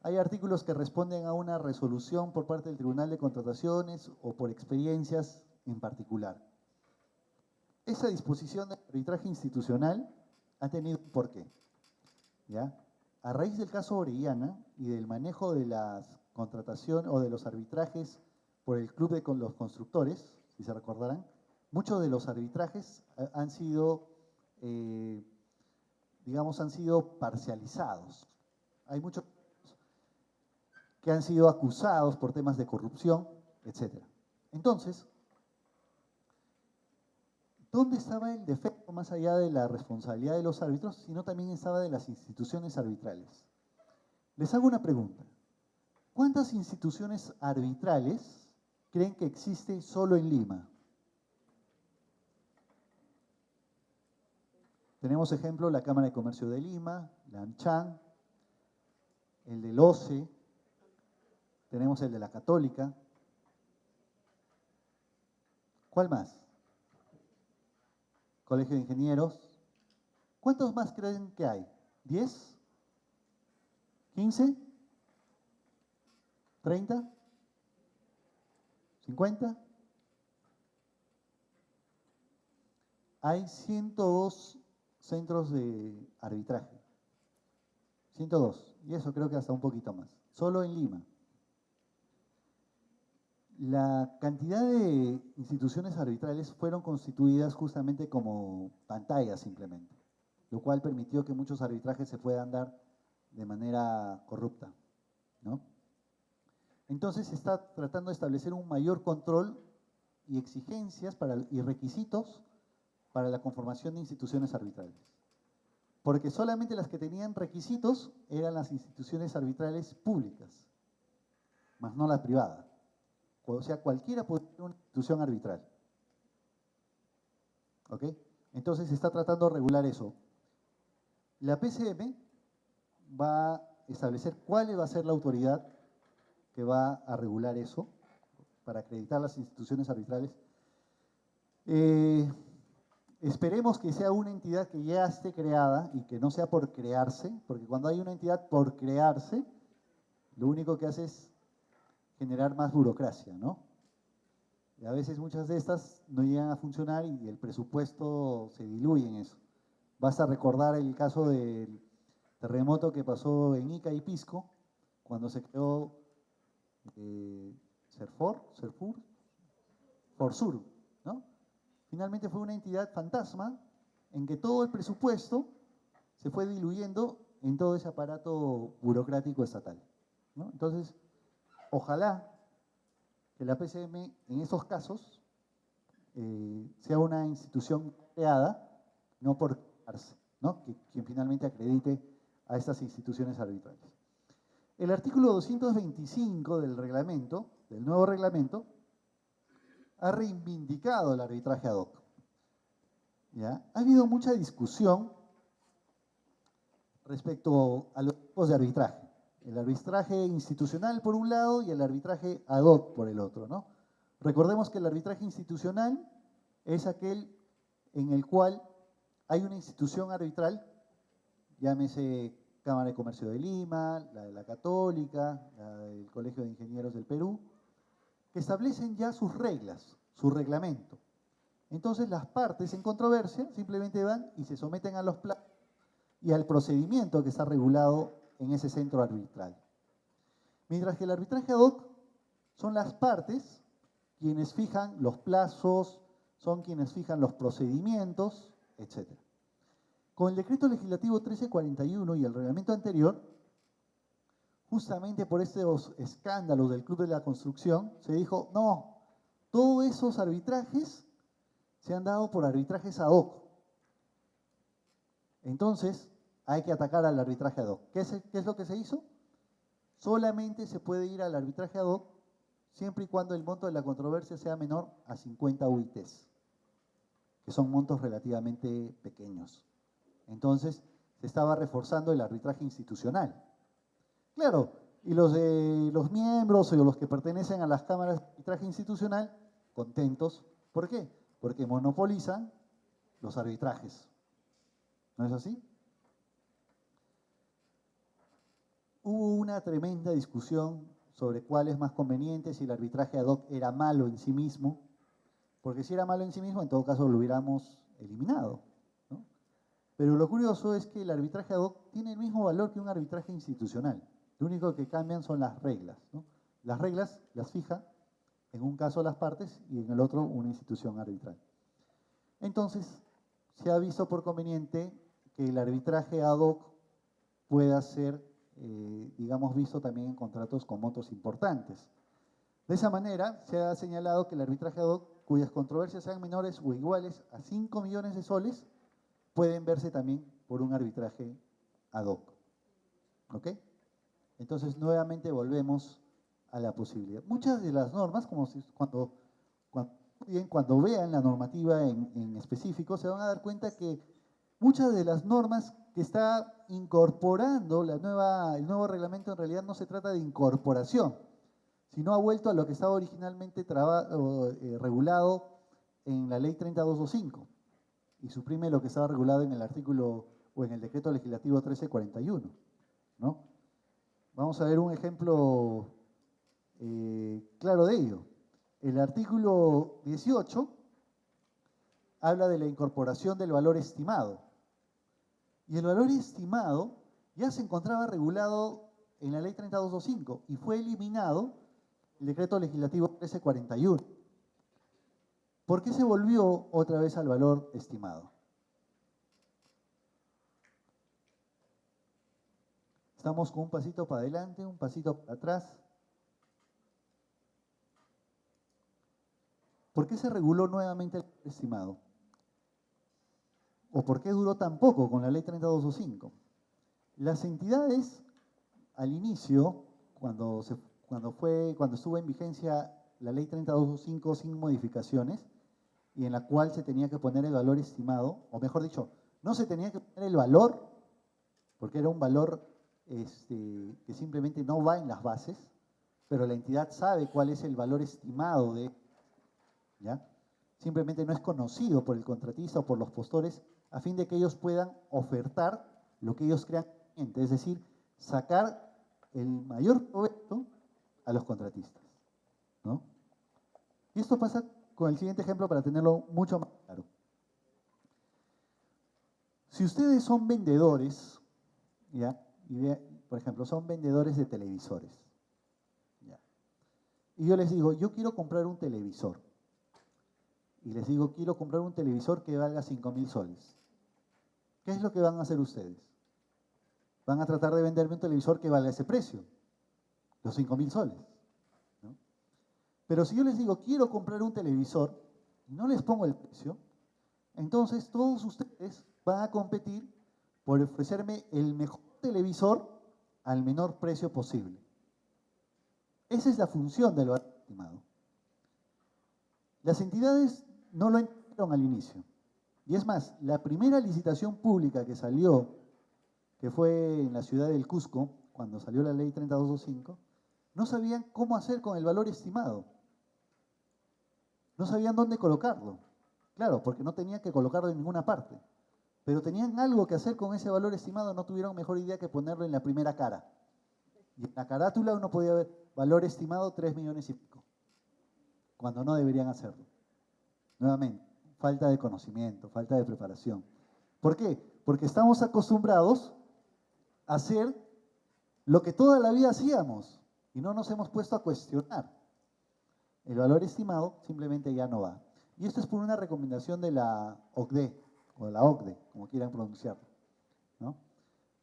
Hay artículos que responden a una resolución por parte del Tribunal de Contrataciones o por experiencias en particular. Esa disposición de arbitraje institucional ha tenido un porqué, ¿ya? A raíz del caso Orellana y del manejo de las contrataciones o de los arbitrajes por el Club de los Constructores, si se recordarán, muchos de los arbitrajes han sido, digamos, han sido parcializados. Hay muchos que han sido acusados por temas de corrupción, etc. Entonces, ¿dónde estaba el defecto más allá de la responsabilidad de los árbitros, sino también estaba de las instituciones arbitrales? Les hago una pregunta. ¿Cuántas instituciones arbitrales creen que existe solo en Lima? Tenemos ejemplo la Cámara de Comercio de Lima, la AmCham, el del OCE, tenemos el de la Católica. ¿Cuál más? Colegio de Ingenieros. ¿Cuántos más creen que hay? ¿10? ¿15? ¿30? ¿50? Hay 102 centros de arbitraje. 102. Y eso creo que hasta un poquito más. Solo en Lima. La cantidad de instituciones arbitrales fueron constituidas justamente como pantallas simplemente, lo cual permitió que muchos arbitrajes se puedan dar de manera corrupta, ¿no? Entonces se está tratando de establecer un mayor control y exigencias y requisitos para la conformación de instituciones arbitrales. Porque solamente las que tenían requisitos eran las instituciones arbitrales públicas, más no las privadas. O sea, cualquiera puede ser una institución arbitral. ¿Ok? Entonces se está tratando de regular eso. La PCM va a establecer cuál va a ser la autoridad que va a regular eso para acreditar las instituciones arbitrales. Esperemos que sea una entidad que ya esté creada y que no sea por crearse, porque cuando hay una entidad por crearse, lo único que hace es generar más burocracia, ¿no? Y a veces muchas de estas no llegan a funcionar y el presupuesto se diluye en eso. Basta recordar el caso del terremoto que pasó en Ica y Pisco, cuando se creó Forsur, ¿no? Finalmente fue una entidad fantasma en que todo el presupuesto se fue diluyendo en todo ese aparato burocrático estatal, ¿no? Entonces, ojalá que la PCM en esos casos sea una institución creada, no por crearse, ¿no? Quien finalmente acredite a estas instituciones arbitrales. El artículo 225 del reglamento, del nuevo reglamento, ha reivindicado el arbitraje ad hoc. ¿Ya? Ha habido mucha discusión respecto a los tipos de arbitraje. El arbitraje institucional por un lado y el arbitraje ad hoc por el otro, ¿no? Recordemos que el arbitraje institucional es aquel en el cual hay una institución arbitral, llámese Cámara de Comercio de Lima, la de la Católica, la del Colegio de Ingenieros del Perú, que establecen ya sus reglas, su reglamento. Entonces las partes en controversia simplemente van y se someten a los plazos y al procedimiento que está regulado en ese centro arbitral. Mientras que el arbitraje ad hoc son las partes quienes fijan los plazos, son quienes fijan los procedimientos, etc. Con el decreto legislativo 1341 y el reglamento anterior, justamente por estos escándalos del Club de la Construcción, se dijo, no, todos esos arbitrajes se han dado por arbitrajes ad hoc. Entonces, hay que atacar al arbitraje ad hoc. ¿Qué es lo que se hizo? Solamente se puede ir al arbitraje ad hoc siempre y cuando el monto de la controversia sea menor a 50 UITs, que son montos relativamente pequeños. Entonces, se estaba reforzando el arbitraje institucional. Claro, y los miembros o los que pertenecen a las cámaras de arbitraje institucional, contentos. ¿Por qué? Porque monopolizan los arbitrajes. ¿No es así? hubo una tremenda discusión sobre cuál es más conveniente, si el arbitraje ad hoc era malo en sí mismo, porque si era malo en sí mismo, en todo caso lo hubiéramos eliminado, ¿no? Pero lo curioso es que el arbitraje ad hoc tiene el mismo valor que un arbitraje institucional. Lo único que cambian son las reglas, ¿no? Las reglas las fija en un caso las partes y en el otro una institución arbitral. Entonces, se ha visto por conveniente que el arbitraje ad hoc pueda ser, digamos, visto también en contratos con montos importantes. De esa manera, se ha señalado que el arbitraje ad hoc, cuyas controversias sean menores o iguales a 5 millones de soles, pueden verse también por un arbitraje ad hoc. ¿Ok? Entonces, nuevamente volvemos a la posibilidad. Muchas de las normas, como cuando vean la normativa en específico, se van a dar cuenta que muchas de las normas que está incorporando el nuevo reglamento en realidad no se trata de incorporación, sino ha vuelto a lo que estaba originalmente regulado en la ley 30225 y suprime lo que estaba regulado en el artículo o en el decreto legislativo 1341, ¿no? Vamos a ver un ejemplo claro de ello. El artículo 18 habla de la incorporación del valor estimado. Y el valor estimado ya se encontraba regulado en la ley 30225 y fue eliminado el decreto legislativo 1341. ¿Por qué se volvió otra vez al valor estimado? Estamos con un pasito para adelante, un pasito para atrás. ¿Por qué se reguló nuevamente el valor estimado? ¿O por qué duró tan poco con la ley 30225? Las entidades, al inicio, cuando estuvo en vigencia la ley 30225 sin modificaciones, y en la cual se tenía que poner el valor estimado, o mejor dicho, no se tenía que poner el valor, porque era un valor que simplemente no va en las bases, pero la entidad sabe cuál es el valor estimado de, ¿ya? Simplemente no es conocido por el contratista o por los postores a fin de que ellos puedan ofertar lo que ellos crean conveniente, es decir, sacar el mayor provecho a los contratistas, ¿no? Y esto pasa con el siguiente ejemplo para tenerlo mucho más claro. Si ustedes son vendedores, ¿ya? Por ejemplo, son vendedores de televisores, ¿ya? Y yo les digo, yo quiero comprar un televisor. Y les digo, quiero comprar un televisor que valga 5.000 soles. ¿Qué es lo que van a hacer ustedes? Van a tratar de venderme un televisor que valga ese precio, los 5.000 soles, ¿no? Pero si yo les digo, quiero comprar un televisor, y no les pongo el precio, entonces todos ustedes van a competir por ofrecerme el mejor televisor al menor precio posible. Esa es la función del valor estimado. Las entidades no lo entendieron al inicio. Y es más, la primera licitación pública que salió, que fue en la ciudad del Cusco, cuando salió la ley 30225, no sabían cómo hacer con el valor estimado. No sabían dónde colocarlo. Claro, porque no tenían que colocarlo en ninguna parte. Pero tenían algo que hacer con ese valor estimado, no tuvieron mejor idea que ponerlo en la primera cara. Y en la carátula uno podía ver valor estimado 3 millones y pico, cuando no deberían hacerlo. Nuevamente, falta de conocimiento, falta de preparación. ¿Por qué? Porque estamos acostumbrados a hacer lo que toda la vida hacíamos y no nos hemos puesto a cuestionar. El valor estimado simplemente ya no va. Y esto es por una recomendación de la OCDE, o de la OCDE, como quieran pronunciarlo, ¿no?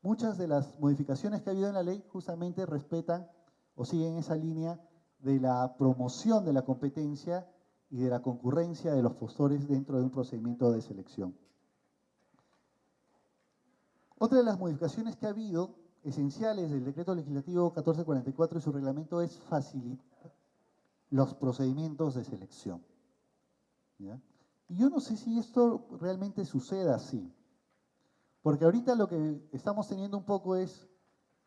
Muchas de las modificaciones que ha habido en la ley justamente respetan o siguen esa línea de la promoción de la competencia y de la concurrencia de los postores dentro de un procedimiento de selección. Otra de las modificaciones que ha habido, esenciales del decreto legislativo 1444 y su reglamento, es facilitar los procedimientos de selección, ¿ya? Y yo no sé si esto realmente suceda así, porque ahorita lo que estamos teniendo un poco es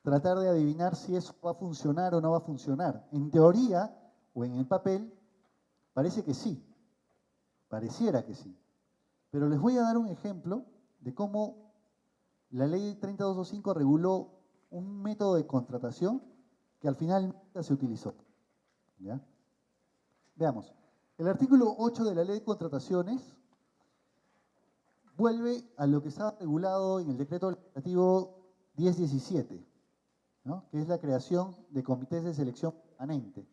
tratar de adivinar si eso va a funcionar o no va a funcionar. En teoría o en el papel parece que sí, pareciera que sí. Pero les voy a dar un ejemplo de cómo la ley 30225 reguló un método de contratación que al final nunca se utilizó. ¿Ya? Veamos. El artículo 8 de la Ley de Contrataciones vuelve a lo que estaba regulado en el Decreto Legislativo 1017, ¿no? Que es la creación de comités de selección permanente.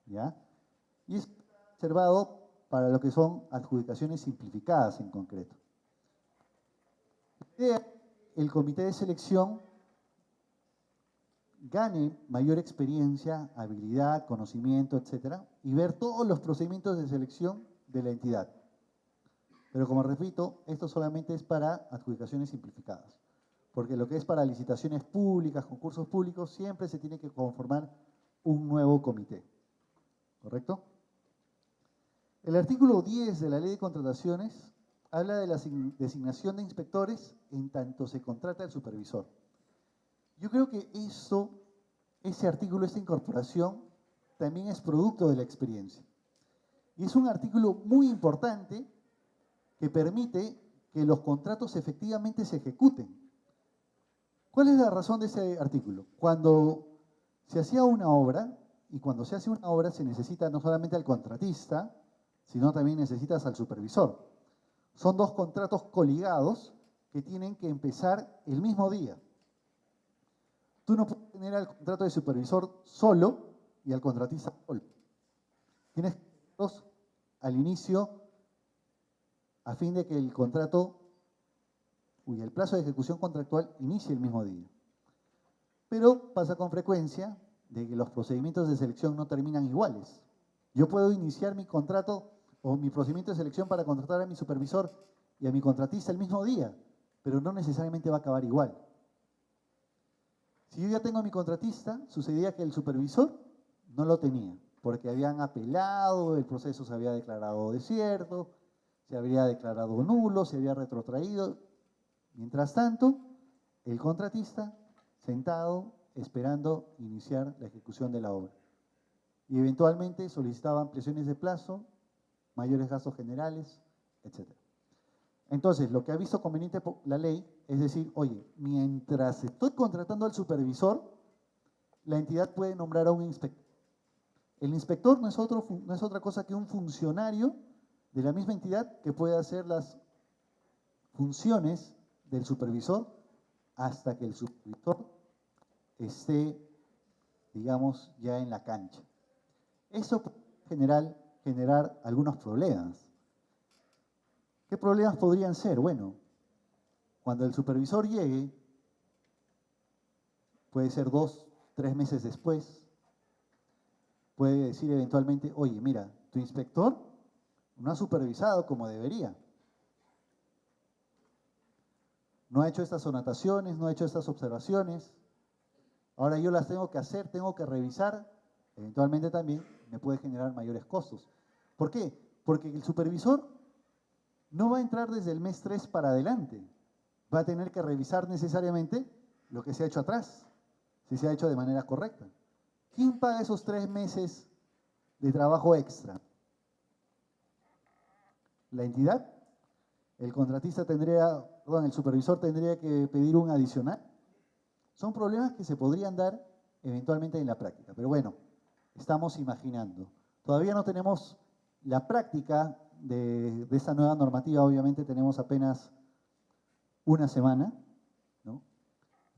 ¿Ya? Y es observado para lo que son adjudicaciones simplificadas en concreto. El comité de selección gane mayor experiencia, habilidad, conocimiento, etcétera, y ver todos los procedimientos de selección de la entidad. Pero como repito, esto solamente es para adjudicaciones simplificadas, porque lo que es para licitaciones públicas, concursos públicos, siempre se tiene que conformar un nuevo comité. ¿Correcto? El artículo 10 de la Ley de Contrataciones habla de la designación de inspectores en tanto se contrata el supervisor. Yo creo que ese artículo, esta incorporación, también es producto de la experiencia. Y es un artículo muy importante que permite que los contratos efectivamente se ejecuten. ¿Cuál es la razón de ese artículo? Cuando se hacía una obra, y cuando se hace una obra se necesita no solamente al contratista, sino también necesitas al supervisor. Son dos contratos coligados que tienen que empezar el mismo día. Tú no puedes tener al contrato de supervisor solo y al contratista solo. Tienes que tenerlos al inicio a fin de que el contrato y el plazo de ejecución contractual inicie el mismo día. Pero pasa con frecuencia de que los procedimientos de selección no terminan iguales. Yo puedo iniciar mi contrato o mi procedimiento de selección para contratar a mi supervisor y a mi contratista el mismo día, pero no necesariamente va a acabar igual. Si yo ya tengo a mi contratista, sucedía que el supervisor no lo tenía, porque habían apelado, el proceso se había declarado desierto, se había declarado nulo, se había retrotraído. Mientras tanto, el contratista sentado esperando iniciar la ejecución de la obra. Y eventualmente solicitaba ampliaciones de plazo, mayores gastos generales, etc. Entonces, lo que ha visto conveniente la ley es decir, oye, mientras estoy contratando al supervisor, la entidad puede nombrar a un inspector. El inspector no es otra cosa que un funcionario de la misma entidad que puede hacer las funciones del supervisor hasta que el supervisor esté, digamos, ya en la cancha. Eso puede generar algunos problemas. ¿Qué problemas podrían ser? Bueno, cuando el supervisor llegue, puede ser 2, 3 meses después, puede decir eventualmente, oye, mira, tu inspector no ha supervisado como debería. No ha hecho estas anotaciones, no ha hecho estas observaciones. Ahora yo las tengo que hacer, tengo que revisar. Eventualmente también me puede generar mayores costos. ¿Por qué? Porque el supervisor no va a entrar desde el mes 3 para adelante. Va a tener que revisar necesariamente lo que se ha hecho atrás, si se ha hecho de manera correcta. ¿Quién paga esos 3 meses de trabajo extra? ¿La entidad? ¿El contratista el supervisor tendría que pedir un adicional? Son problemas que se podrían dar eventualmente en la práctica. Pero bueno, estamos imaginando. Todavía no tenemos la práctica de esta nueva normativa, obviamente tenemos apenas una semana, ¿no?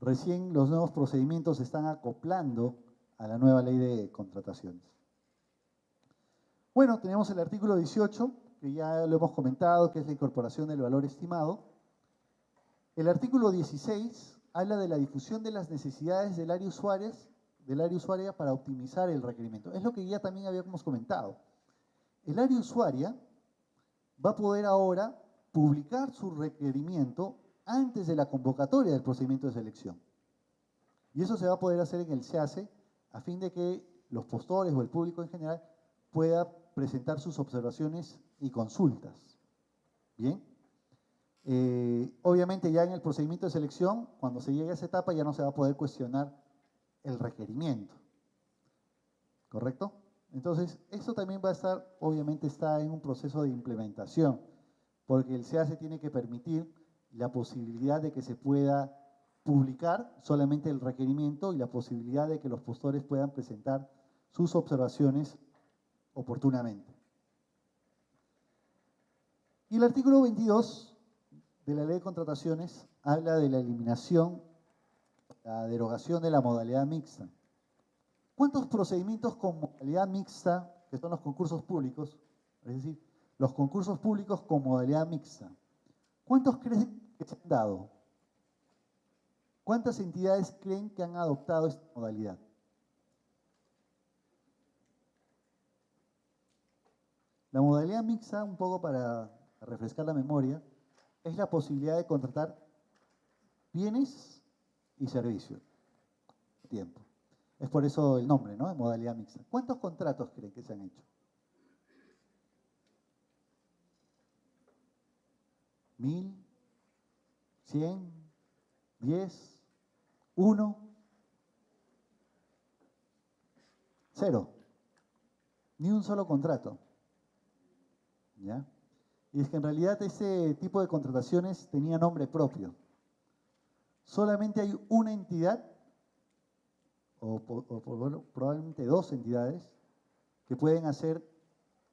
Recién los nuevos procedimientos se están acoplando a la nueva ley de contrataciones. Bueno, tenemos el artículo 18, que ya lo hemos comentado, que es la incorporación del valor estimado. El artículo 16 habla de la difusión de las necesidades del área usuaria para optimizar el requerimiento. Es lo que ya también habíamos comentado. El área usuaria va a poder ahora publicar su requerimiento antes de la convocatoria del procedimiento de selección. Y eso se va a poder hacer en el SEACE a fin de que los postores o el público en general pueda presentar sus observaciones y consultas. ¿Bien? Obviamente ya en el procedimiento de selección, cuando se llegue a esa etapa ya no se va a poder cuestionar el requerimiento. ¿Correcto? Entonces, esto también va a estar, obviamente está en un proceso de implementación, porque el SEACE tiene que permitir la posibilidad de que se pueda publicar solamente el requerimiento y la posibilidad de que los postores puedan presentar sus observaciones oportunamente. Y el artículo 22 de la Ley de Contrataciones habla de la eliminación, la derogación de la modalidad mixta. ¿Cuántos procedimientos con modalidad mixta, que son los concursos públicos, es decir, los concursos públicos con modalidad mixta, cuántos creen que se han dado? ¿Cuántas entidades creen que han adoptado esta modalidad? La modalidad mixta, un poco para refrescar la memoria, es la posibilidad de contratar bienes y servicios. Tiempo. Es por eso el nombre, ¿no? De modalidad mixta. ¿Cuántos contratos creen que se han hecho? ¿1000? ¿100? ¿10? ¿1? ¿0? Ni un solo contrato. ¿Ya? Y es que en realidad ese tipo de contrataciones tenía nombre propio. Solamente hay una entidad, o probablemente dos entidades, que pueden hacer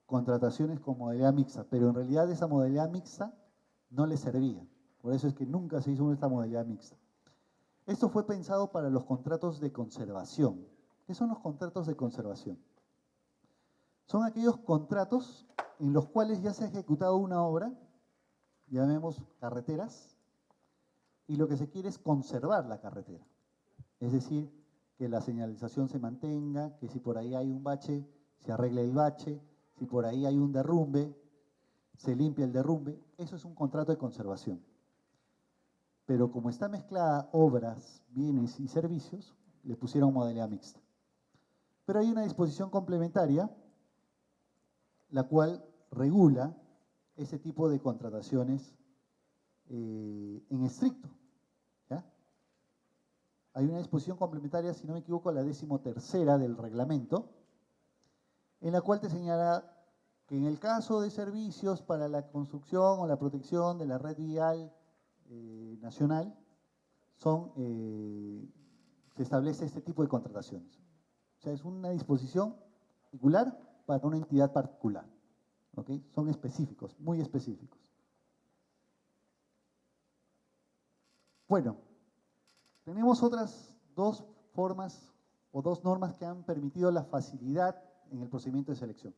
contrataciones con modalidad mixta, pero en realidad esa modalidad mixta no les servía. Por eso es que nunca se hizo esta modalidad mixta. Esto fue pensado para los contratos de conservación. ¿Qué son los contratos de conservación? Son aquellos contratos en los cuales ya se ha ejecutado una obra, llamemos carreteras, y lo que se quiere es conservar la carretera. Es decir, que la señalización se mantenga, que si por ahí hay un bache, se arregle el bache, si por ahí hay un derrumbe, se limpia el derrumbe. Eso es un contrato de conservación. Pero como está mezclada obras, bienes y servicios, le pusieron modalidad mixta. Pero hay una disposición complementaria, la cual regula ese tipo de contrataciones en estricto. ¿Ya? Hay una disposición complementaria, si no me equivoco, la 13ª del reglamento, en la cual te señala que en el caso de servicios para la construcción o la protección de la red vial nacional, se establece este tipo de contrataciones. O sea, es una disposición particular para una entidad particular. ¿Okay? Son específicos, muy específicos. Bueno, tenemos otras dos formas o dos normas que han permitido la facilidad en el procedimiento de selección.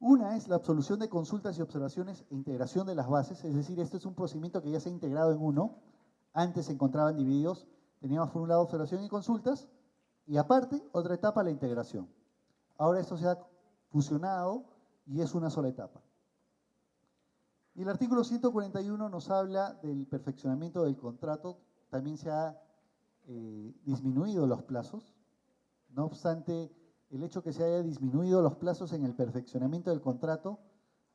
Una es la absolución de consultas y observaciones e integración de las bases, es decir, este es un procedimiento que ya se ha integrado en uno. Antes se encontraban divididos, teníamos por un lado observación y consultas, y aparte, otra etapa, la integración. Ahora esto se ha fusionado y es una sola etapa. Y el artículo 141 nos habla del perfeccionamiento del contrato. También se ha disminuido los plazos. No obstante, el hecho que se haya disminuido los plazos en el perfeccionamiento del contrato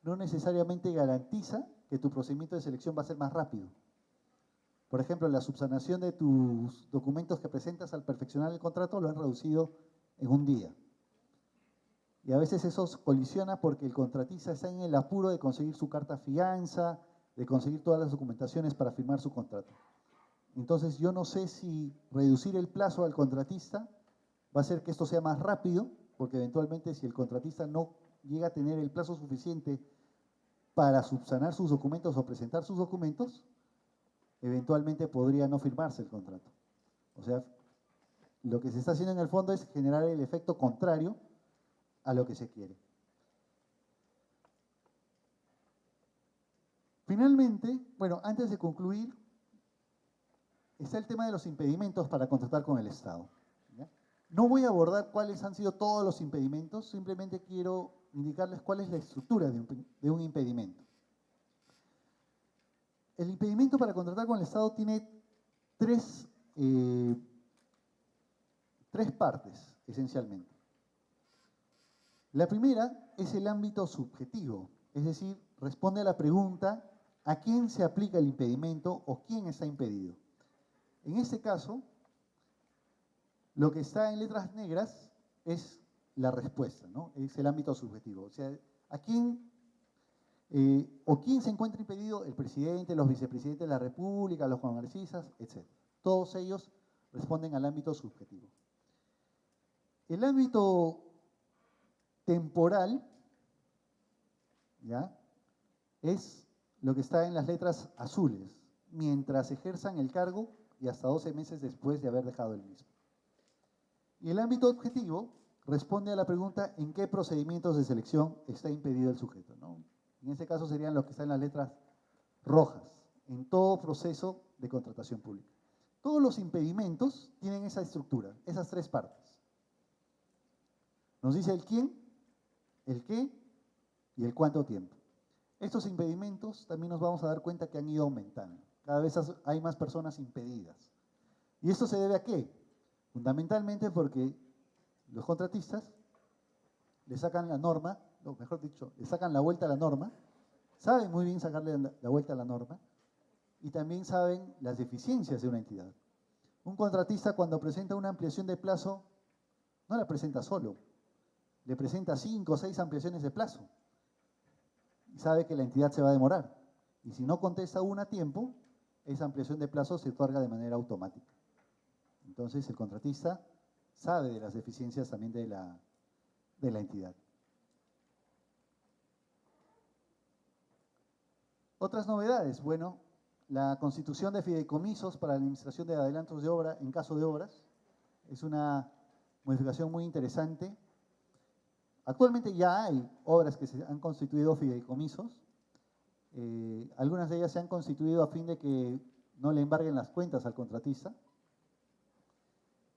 no necesariamente garantiza que tu procedimiento de selección va a ser más rápido. Por ejemplo, la subsanación de tus documentos que presentas al perfeccionar el contrato lo han reducido en un día. Y a veces eso colisiona porque el contratista está en el apuro de conseguir su carta fianza, de conseguir todas las documentaciones para firmar su contrato. Entonces yo no sé si reducir el plazo al contratista va a hacer que esto sea más rápido, porque eventualmente si el contratista no llega a tener el plazo suficiente para subsanar sus documentos o presentar sus documentos, eventualmente podría no firmarse el contrato. O sea, lo que se está haciendo en el fondo es generar el efecto contrario a lo que se quiere. Finalmente, bueno, antes de concluir, está el tema de los impedimentos para contratar con el Estado. ¿Ya? No voy a abordar cuáles han sido todos los impedimentos, simplemente quiero indicarles cuál es la estructura de un impedimento. El impedimento para contratar con el Estado tiene tres partes, esencialmente. La primera es el ámbito subjetivo, es decir, responde a la pregunta ¿a quién se aplica el impedimento o quién está impedido? En este caso, lo que está en letras negras es la respuesta, ¿no? Es el ámbito subjetivo. O sea, ¿a quién o quién se encuentra impedido? El presidente, los vicepresidentes de la República, los congresistas, etc. Todos ellos responden al ámbito subjetivo. El ámbito temporal, ¿ya?, es lo que está en las letras azules, mientras ejerzan el cargo y hasta 12 meses después de haber dejado el mismo. Y el ámbito objetivo responde a la pregunta en qué procedimientos de selección está impedido el sujeto, ¿no? En este caso serían los que están en las letras rojas, en todo proceso de contratación pública. Todos los impedimentos tienen esa estructura, esas tres partes. Nos dice el quién, el qué y el cuánto tiempo. Estos impedimentos también nos vamos a dar cuenta que han ido aumentando. Cada vez hay más personas impedidas. ¿Y esto se debe a qué? Fundamentalmente porque los contratistas le sacan la norma, o mejor dicho, le sacan la vuelta a la norma, saben muy bien sacarle la vuelta a la norma y también saben las deficiencias de una entidad. Un contratista cuando presenta una ampliación de plazo, no la presenta solo, le presenta 5 o 6 ampliaciones de plazo y sabe que la entidad se va a demorar. Y si no contesta una a tiempo, esa ampliación de plazo se otorga de manera automática. Entonces el contratista sabe de las deficiencias también de la entidad. Otras novedades, bueno, la constitución de fideicomisos para la administración de adelantos de obra en caso de obras es una modificación muy interesante. Actualmente ya hay obras que se han constituido fideicomisos. Algunas de ellas se han constituido a fin de que no le embarguen las cuentas al contratista.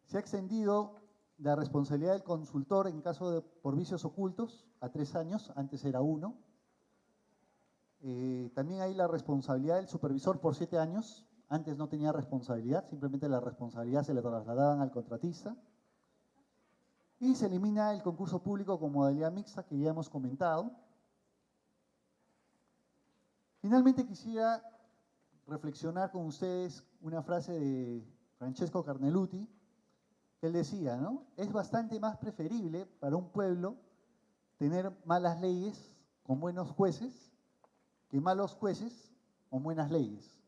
Se ha extendido la responsabilidad del consultor en caso de por vicios ocultos a 3 años, antes era 1. También hay la responsabilidad del supervisor por 7 años, antes no tenía responsabilidad, simplemente la responsabilidad se le trasladaban al contratista. Y se elimina el concurso público con modalidad mixta que ya hemos comentado. Finalmente quisiera reflexionar con ustedes una frase de Francesco Carneluti, que él decía, ¿no? Es bastante más preferible para un pueblo tener malas leyes con buenos jueces que malos jueces con buenas leyes.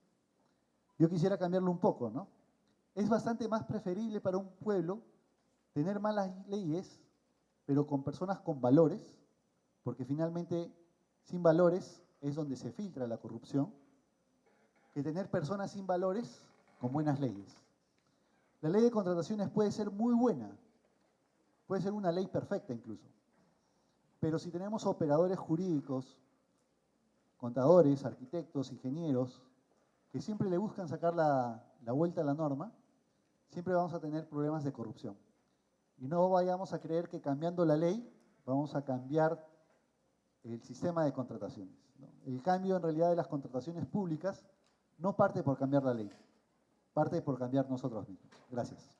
Yo quisiera cambiarlo un poco, ¿no? Es bastante más preferible para un pueblo tener malas leyes, pero con personas con valores, porque finalmente sin valores es donde se filtra la corrupción, que tener personas sin valores con buenas leyes. La ley de contrataciones puede ser muy buena, puede ser una ley perfecta incluso, pero si tenemos operadores jurídicos, contadores, arquitectos, ingenieros, que siempre le buscan sacar la vuelta a la norma, siempre vamos a tener problemas de corrupción. Y no vayamos a creer que cambiando la ley vamos a cambiar el sistema de contrataciones, ¿no? El cambio en realidad de las contrataciones públicas no parte por cambiar la ley, parte por cambiar nosotros mismos. Gracias.